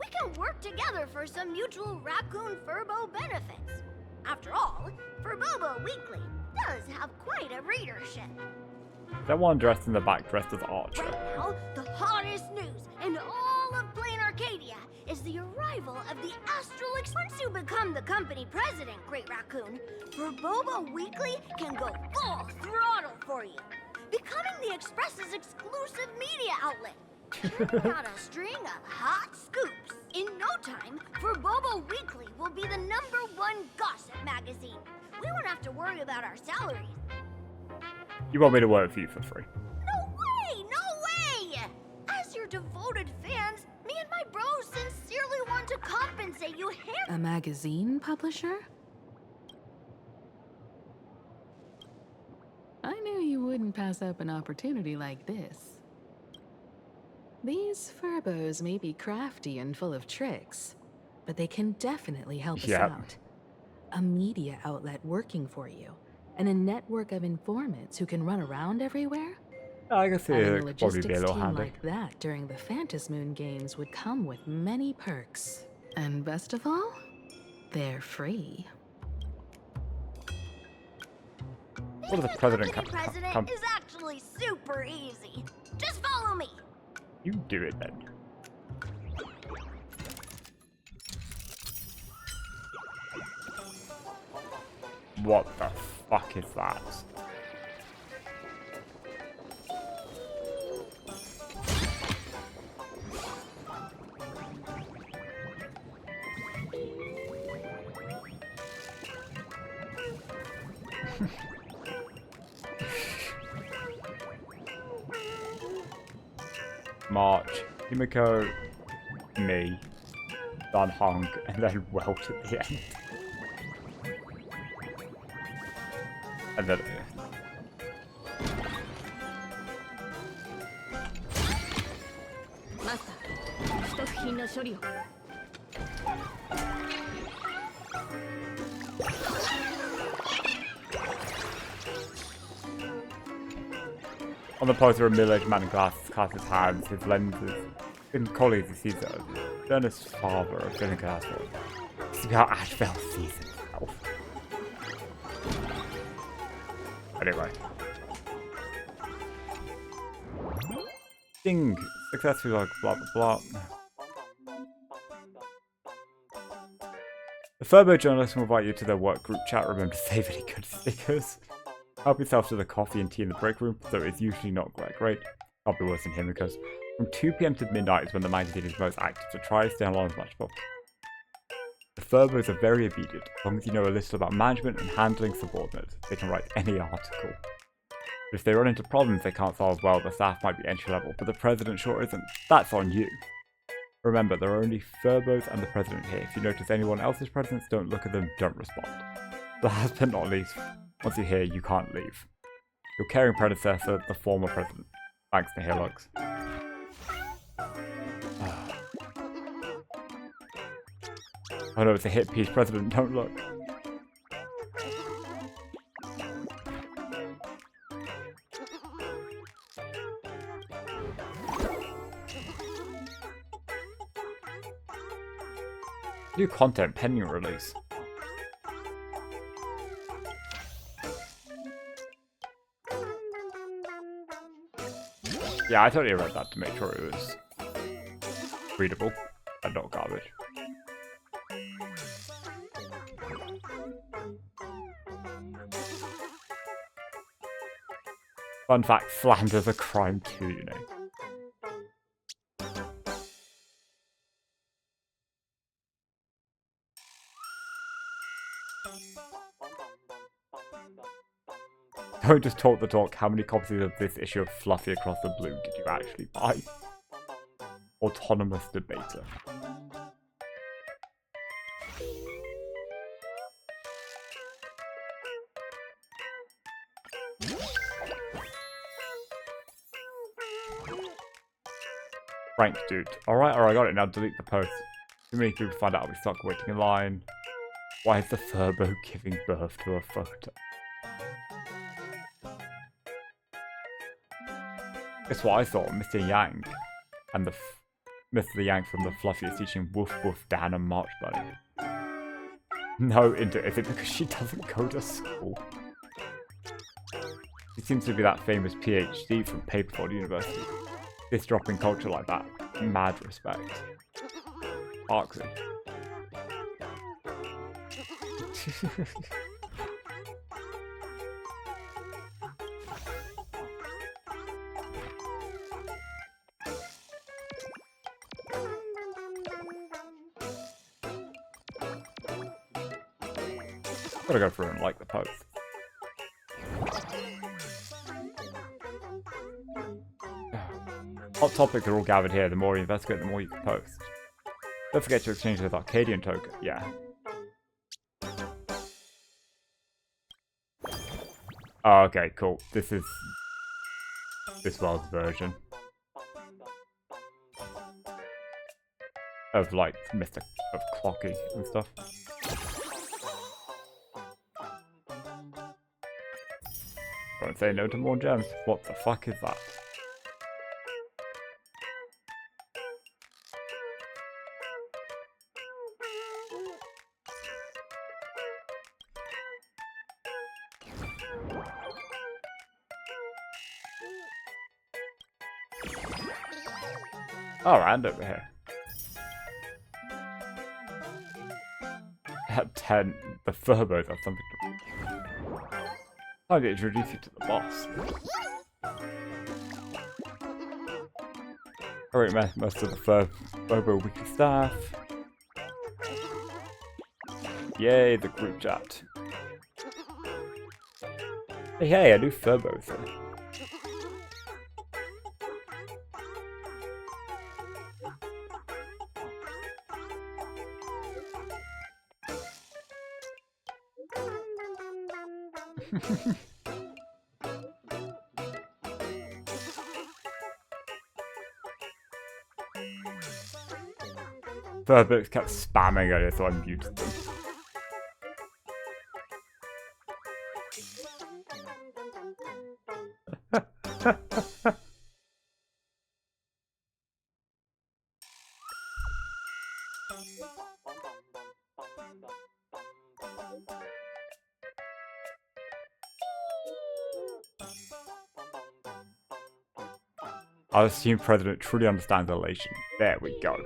We can work together for some mutual Raccoon Furbo benefits. After all, Furbobo Weekly does have quite a readership. That one dressed in the back dressed as Archer. Right now, the hottest news in all of Plain Arcadia is the arrival of the Astral Express. Once you become the company president, Great Raccoon, Furbobo Weekly can go full throttle for you, becoming the Express's exclusive media outlet. Churning out a string of hot scoops. In no time, Furbobo Weekly will be the #1 gossip magazine. We won't have to worry about our salaries. You want me to work for you for free? No way! No way! As your devoted fans, me and my bros sincerely want to compensate you A magazine publisher? I knew you wouldn't pass up an opportunity like this. These furbos may be crafty and full of tricks, but they can definitely help us out. A media outlet working for you, and a network of informants who can run around everywhere? I guess Having a it could probably be a logistics little team handy. like that during the Fantasmoon Games would come with many perks. And best of all, they're free. What does the president Becoming president is actually super easy. Just follow me. You do it then. What the fuck is that? March, Himiko, me, Dan Hong, and then Welt at the end. And then... On the poster, a middle-aged man in glasses clasps his hands, his lenses. In colleagues, he sees a earnest father of feeling asshole. See how Ashbel sees himself. Anyway. Ding! Successfully like blah blah blah. The Furbo journalist will invite you to their work group chat. Remember to save any good stickers. Help yourself to the coffee and tea in the break room, though it's usually not quite great. Can't be worse than him because from 2 PM to midnight is when the magazine is most active, so try to stay on as much as possible. The Furbos are very obedient. As long as you know a little about management and handling subordinates, they can write any article. But if they run into problems they can't solve well, the staff might be entry level, but the president sure isn't. That's on you. Remember, there are only Furbos and the president here. If you notice anyone else's presence, don't look at them, don't respond. Last but not least, once you're here, you can't leave. Your caring predecessor, the former president. Thanks, Nihilux. Oh no, it's a hit piece, President, don't look. New content pending release. Yeah, I totally read that to make sure it was readable and not garbage. Fun fact, slander's a crime too, you know. Don't just talk the talk. How many copies of this issue of Fluffy Across the Blue did you actually buy? Autonomous debater. Frank, dude. Alright, I got it. Now delete the post. Too many people find out I'll be stuck waiting in line. Why is the Furbo giving birth to a photo? Guess what I thought? Mr. Yang and Mr. Yang from the Fluffy is teaching Woof Woof, Dan and March Bunny. No, is it because she doesn't go to school? She seems to be that famous PhD from Paperford University. This dropping culture like that. Mad respect. Arksy. Gotta go through and like the post. Hot topics are all gathered here. The more you investigate, the more you can post. Don't forget to exchange with Arcadian token. Yeah. Oh, okay, cool. This is this world's version of like Mr. of Clocky and stuff. Don't say no to more gems. What the fuck is that? Oh, and over here. At 10, the Furbos have something to... Time to introduce you to the boss. Alright, most of the Furbo wiki staff. Yay, the group chat. Hey, a new Furbo thing. Furbos kept spamming at it, so I muted them. Our esteemed president truly understands elation. There we go.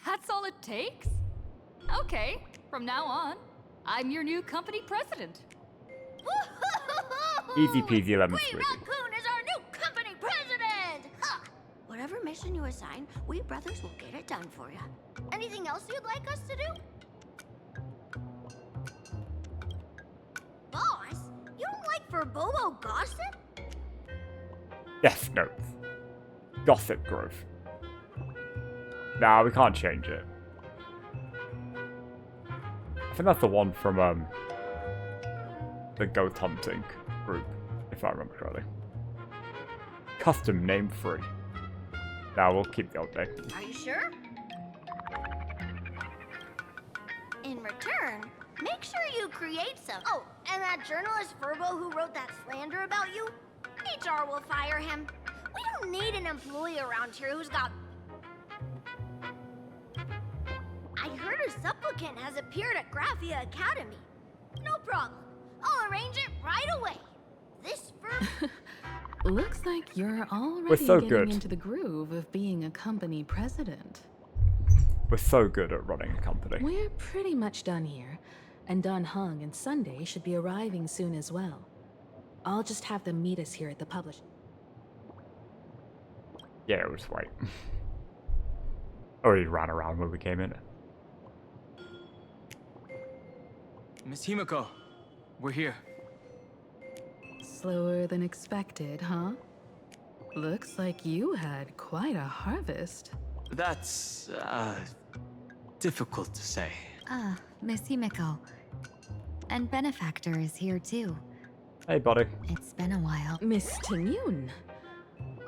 That's all it takes? Okay, from now on, I'm your new company president. Easy peasy lemon Queen squeezy. Raccoon is our new company president! Ha! Whatever mission you assign, we brothers will get it done for you. Anything else you'd like us to do? Boss, you don't like Furbobo gossip? Death notes. Gossip Grove. Nah, we can't change it. I think that's the one from the ghost hunting group, if I remember correctly. Custom name free. Now we'll keep the old name. Are you sure? In return, make sure you create some. Oh, and that journalist Furbo who wrote that slander about you? HR will fire him. We don't need an employee around here who's got... I heard a supplicant has appeared at Graphia Academy. No problem. I'll arrange it right away. This Furbo... Looks like you're already We're so getting good. into the groove of being a company president. We're so good at running a company. We're pretty much done here, and Dun Hung and Sunday should be arriving soon as well. I'll just have them meet us here at the publish. Yeah, we'll just wait. Oh, he ran around when we came in. Miss Himiko, we're here. Slower than expected, huh? Looks like you had quite a harvest. That's, difficult to say. Ah, Miss Himiko. And Benefactor is here too. Hey, buddy. It's been a while. Miss Tingyun,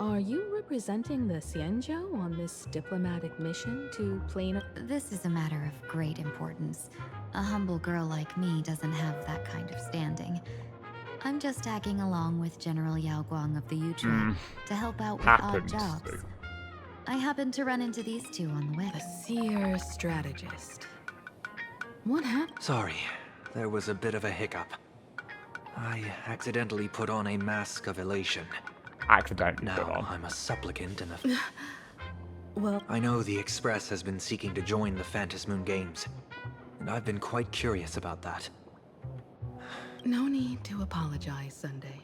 are you representing the Xianzhou on this diplomatic mission to Plain... This is a matter of great importance. A humble girl like me doesn't have that kind of standing. I'm just tagging along with General Yao Guang of the Yutre to help out with odd jobs. I happened to run into these two on the way. A seer strategist. What happened? Sorry, there was a bit of a hiccup. I accidentally put on a mask of elation. Accidentally put Now on. I'm a supplicant and a... Well... I know the Express has been seeking to join the Phantom Moon Games, and I've been quite curious about that. No need to apologize, Sunday.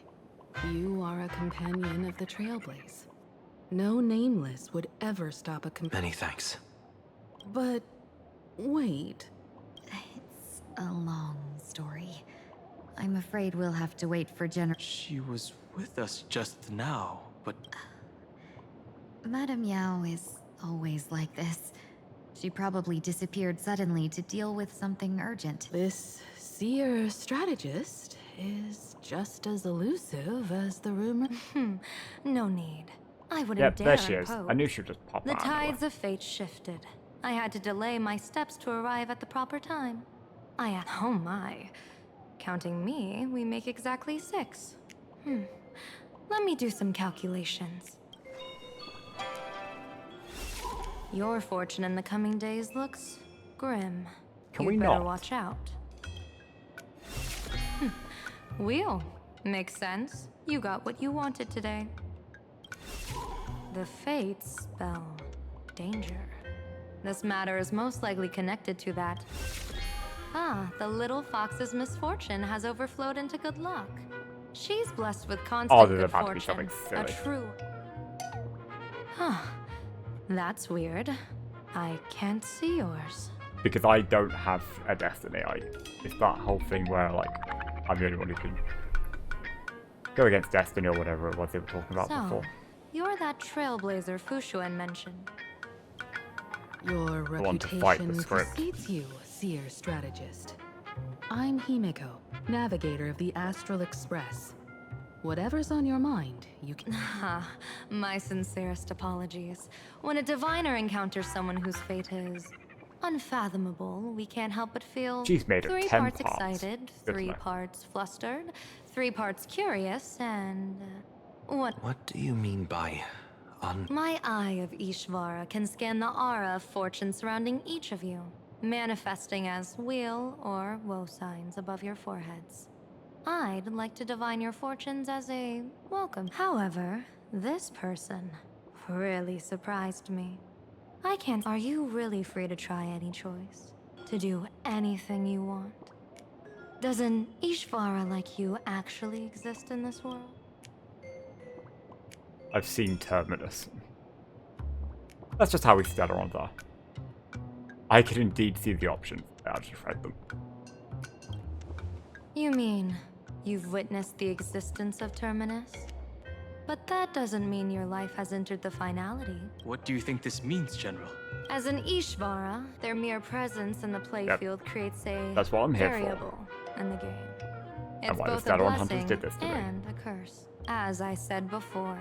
You are a companion of the Trailblaze. No nameless would ever stop a Many thanks. But wait. It's a long story. I'm afraid we'll have to wait for She was with us just now, but... Madame Yao is always like this. She probably disappeared suddenly to deal with something urgent. This seer strategist is just as elusive as the rumor. No need. I wouldn't Yep, dare there she is. impose. I knew she would just pop The out. tides of fate shifted. I had to delay my steps to arrive at the proper time. Oh my. Counting me, we make exactly 6. Let me do some calculations. Your fortune in the coming days looks grim. Can You'd we better not? watch out. Wheel. Makes sense. You got what you wanted today. The fates spell danger. This matter is most likely connected to that. The little fox's misfortune has overflowed into good luck. She's blessed with constant there's good about to be fortune. something A silly. true... That's weird. I can't see yours. Because I don't have a destiny. It's that whole thing where, like, I'm the only one who can go against destiny or whatever it was they were talking about before. You're that trailblazer Fushuan mentioned. Your want to fight the reputation script. precedes you, seer strategist. I'm Himeko, navigator of the Astral Express. Whatever's on your mind, you can... My sincerest apologies. When a diviner encounters someone whose fate is unfathomable, we can't help but feel She's made it 3 10 parts parts. excited, Good 3 enough. parts flustered, 3 parts curious, and... what? What do you mean by My eye of Ishvara can scan the aura of fortune surrounding each of you, manifesting as weal or woe signs above your foreheads. I'd like to divine your fortunes as a welcome. However, this person really surprised me. I can't... Are you really free to try any choice? To do anything you want? Does an Ishvara like you actually exist in this world? I've seen Terminus. That's just how we Stellarons are. I could indeed see the options. I just read them. You mean you've witnessed the existence of Terminus? But that doesn't mean your life has entered the finality. What do you think this means, General? As an Ishvara, their mere presence in the playfield creates a That's what I'm here for. variable in the game. And It's why the both a Stellaron Hunters blessing did this to me. and a curse. As I said before,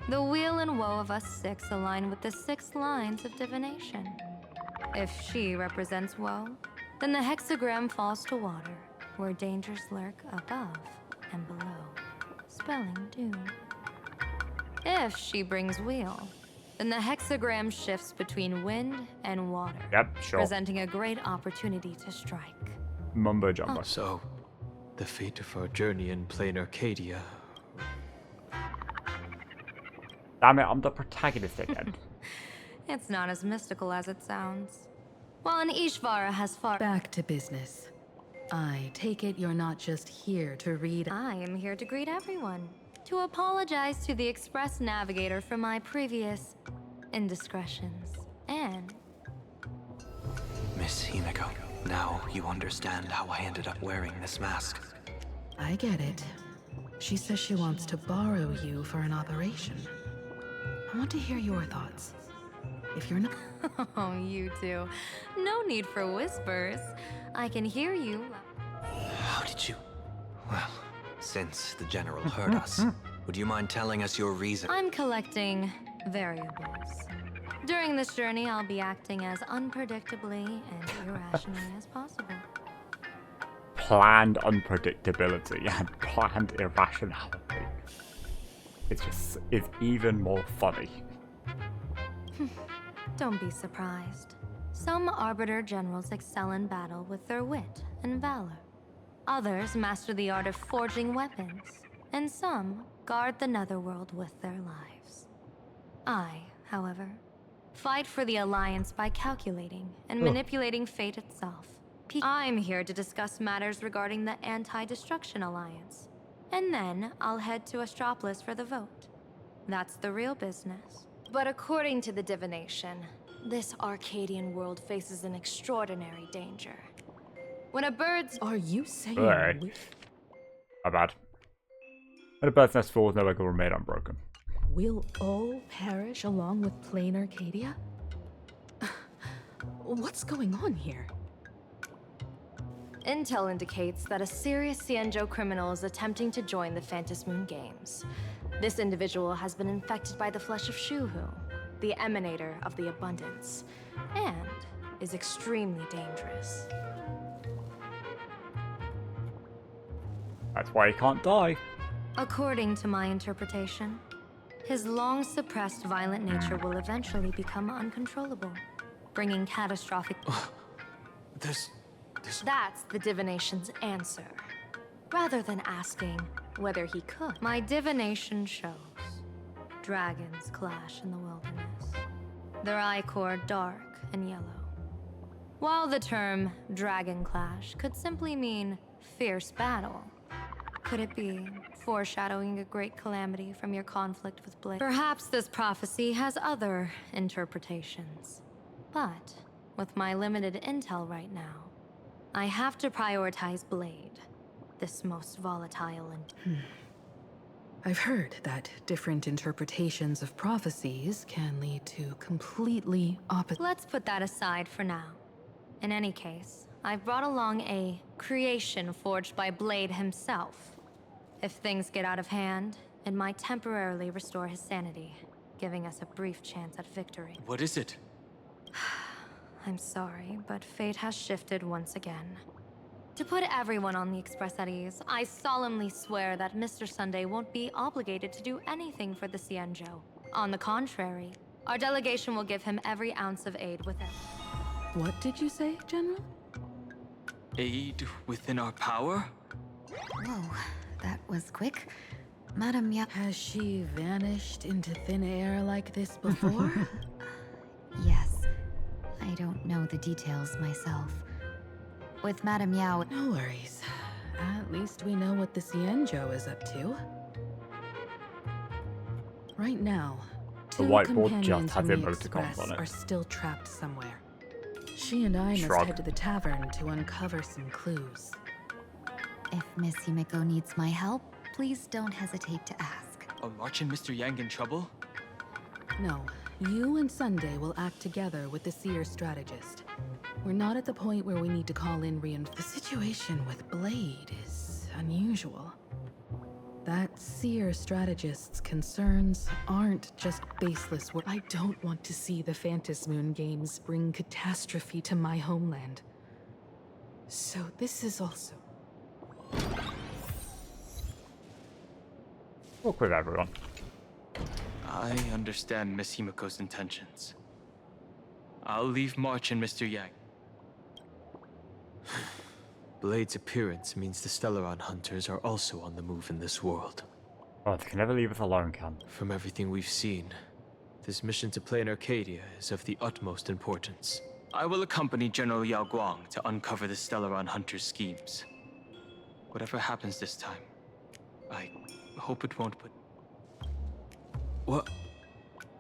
the weal and woe of us 6 align with the 6 lines of divination. If she represents woe, then the hexagram falls to water, where dangers lurk above and below, spelling doom. If she brings weal, then the hexagram shifts between wind and water, Yep, sure. presenting a great opportunity to strike. Mumbo jumbo. So, the fate of our journey in plain Arcadia. Damn it, I'm the protagonist again. It's not as mystical as it sounds. While an Ishvara has far... Back to business. I take it you're not just here to read... I am here to greet everyone. To apologize to the Express Navigator for my previous indiscretions. And... Miss Himeko, now you understand how I ended up wearing this mask. I get it. She says she wants to borrow you for an operation. I want to hear your thoughts. If you're not... Oh, you two. No need for whispers. I can hear you. How did you... Well, since the General heard us, would you mind telling us your reason? I'm collecting variables. During this journey, I'll be acting as unpredictably and irrationally as possible. Planned unpredictability and planned irrationality. It's even more funny. Don't be surprised. Some Arbiter generals excel in battle with their wit and valor. Others master the art of forging weapons. And some guard the netherworld with their lives. I, however, fight for the Alliance by calculating and manipulating fate itself. I'm here to discuss matters regarding the Anti-Destruction Alliance. And then I'll head to Astropolis for the vote. That's the real business. But according to the divination, this Arcadian world faces an extraordinary danger. When a bird's... Are you saying... My bad. When a bird's nest falls, no egg will remain unbroken. Will all perish along with plain Arcadia? What's going on here? Intel indicates that a serious Xianzhou criminal is attempting to join the Phantom Moon Games. This individual has been infected by the flesh of Shuhu, the emanator of the abundance, and is extremely dangerous. That's why he can't die. According to my interpretation, his long-suppressed violent nature will eventually become uncontrollable, bringing catastrophic... That's the divination's answer. Rather than asking whether he could, my divination shows dragons clash in the wilderness. Their ichor dark and yellow. While the term dragon clash could simply mean fierce battle, could it be foreshadowing a great calamity from your conflict with Blade? Perhaps this prophecy has other interpretations. But with my limited intel right now, I have to prioritize Blade, this most volatile and... I've heard that different interpretations of prophecies can lead to completely opposite... Let's put that aside for now. In any case, I've brought along a creation forged by Blade himself. If things get out of hand, it might temporarily restore his sanity, giving us a brief chance at victory. What is it? I'm sorry, but fate has shifted once again. To put everyone on the Express at ease, I solemnly swear that Mr. Sunday won't be obligated to do anything for the Xianzhou. On the contrary, our delegation will give him every ounce of aid within. What did you say, General? Aid within our power? Whoa, that was quick. Madame Yao... Has she vanished into thin air like this before? Yes. I don't know the details myself. With Madame Yao... No worries. At least we know what the Xianzhou is up to. Right now, two whiteboard just companions has from the emoticons Express on it. are still trapped somewhere. She and I must head to the tavern to uncover some clues. If Miss Himiko needs my help, please don't hesitate to ask. Are March and Mr. Yang in trouble? No. You and Sunday will act together with the Seer strategist. We're not at the point where we need to call in reinforcements. The situation with Blade is unusual. That Seer strategist's concerns aren't just baseless words. I don't want to see the Phantom Moon Games bring catastrophe to my homeland. So this is also... Walk with everyone. I understand Miss Himiko's intentions. I'll leave March and Mr. Yang. Blade's appearance means the Stellaron hunters are also on the move in this world. Oh, they can never leave us alone, Can. From everything we've seen, this mission to play in Arcadia is of the utmost importance. I will accompany General Yao Guang to uncover the Stellaron hunters' schemes. Whatever happens this time, I hope it won't put... What?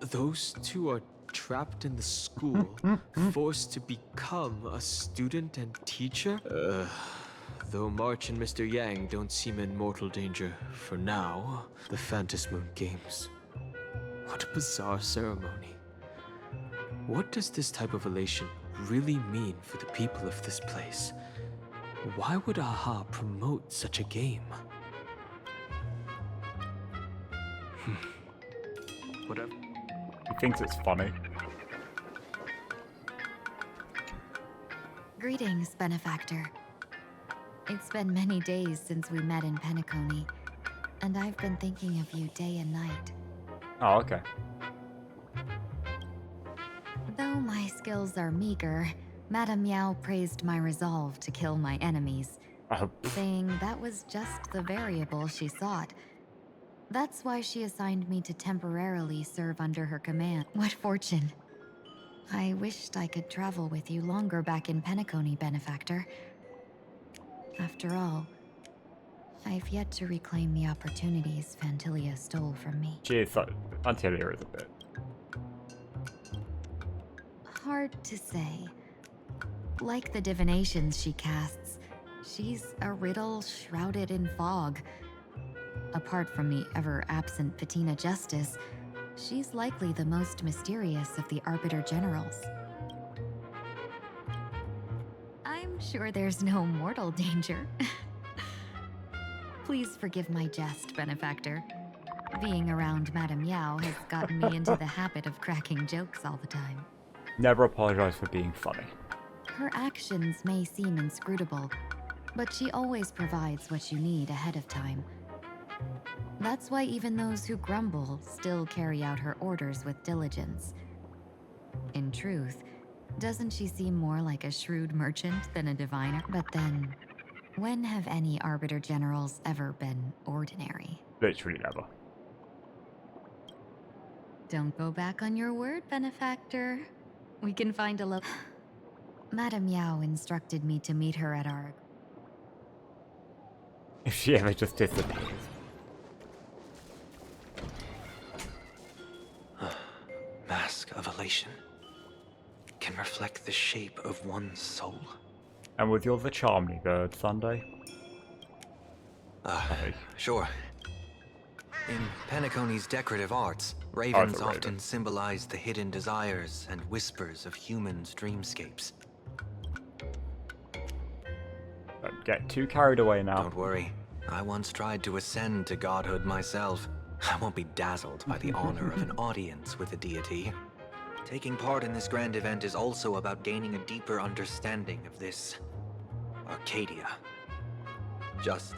Those two are trapped in the school, forced to become a student and teacher? Though March and Mr. Yang don't seem in mortal danger for now, the Phantom Moon Games. What a bizarre ceremony. What does this type of elation really mean for the people of this place? Why would AHA promote such a game? Whatever. He thinks it's funny. Greetings, Benefactor. It's been many days since we met in Penacony, and I've been thinking of you day and night. Oh, okay. Though my skills are meager, Madame Yao praised my resolve to kill my enemies, saying that was just the variable she sought. That's why she assigned me to temporarily serve under her command. What fortune. I wished I could travel with you longer back in Penacony, Benefactor. After all, I've yet to reclaim the opportunities Fantilia stole from me. Jeez, Antilia is a bit hard to say. Like the divinations she casts, she's a riddle shrouded in fog. Apart from the ever-absent Patina Justice, she's likely the most mysterious of the Arbiter Generals. I'm sure there's no mortal danger. Please forgive my jest, Benefactor. Being around Madame Yao has gotten me into the habit of cracking jokes all the time. Never apologize for being funny. Her actions may seem inscrutable, but she always provides what you need ahead of time. That's why even those who grumble still carry out her orders with diligence. In truth, doesn't she seem more like a shrewd merchant than a diviner? But then, when have any Arbiter Generals ever been ordinary? Literally never. Don't go back on your word, Benefactor. We can find a Madame Yao instructed me to meet her at our... If she ever just disappears. Mask of elation can reflect the shape of one's soul. And with your the Charmly Bird, Sunday? Sure. In Penacony's decorative arts, ravens often symbolize the hidden desires and whispers of humans' dreamscapes. Don't get too carried away now. Don't worry. I once tried to ascend to godhood myself. I won't be dazzled by the honor of an audience with a deity. Taking part in this grand event is also about gaining a deeper understanding of this Arcadia. Just...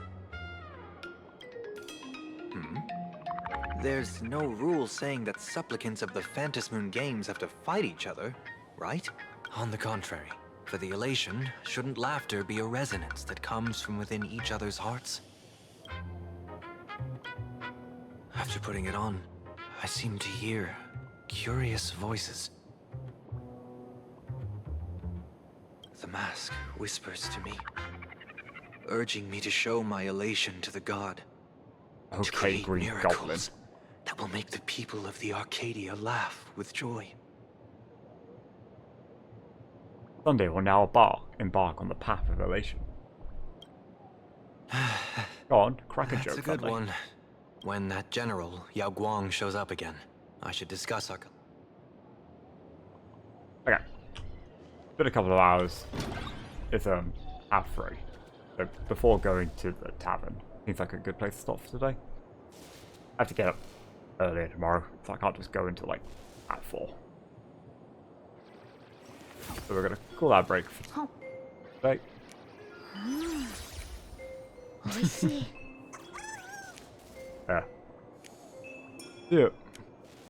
There's no rule saying that supplicants of the Phantasmoon Games have to fight each other, right? On the contrary, for the elation, shouldn't laughter be a resonance that comes from within each other's hearts? After putting it on, I seem to hear curious voices. The mask whispers to me, urging me to show my elation to the god. To create miracles that will make the people of the Arcadia laugh with joy. Sunday will now embark on the path of elation. Go on, crack a joke. That's a good Sunday. one. When that general, Yao Guang, shows up again, I should discuss our... Okay. Been a couple of hours. It's half 3. So before going to the tavern, seems like a good place to stop for today. I have to get up earlier tomorrow, so I can't just go until like at 4. So we're gonna call that a break for today. Yeah. Yeah.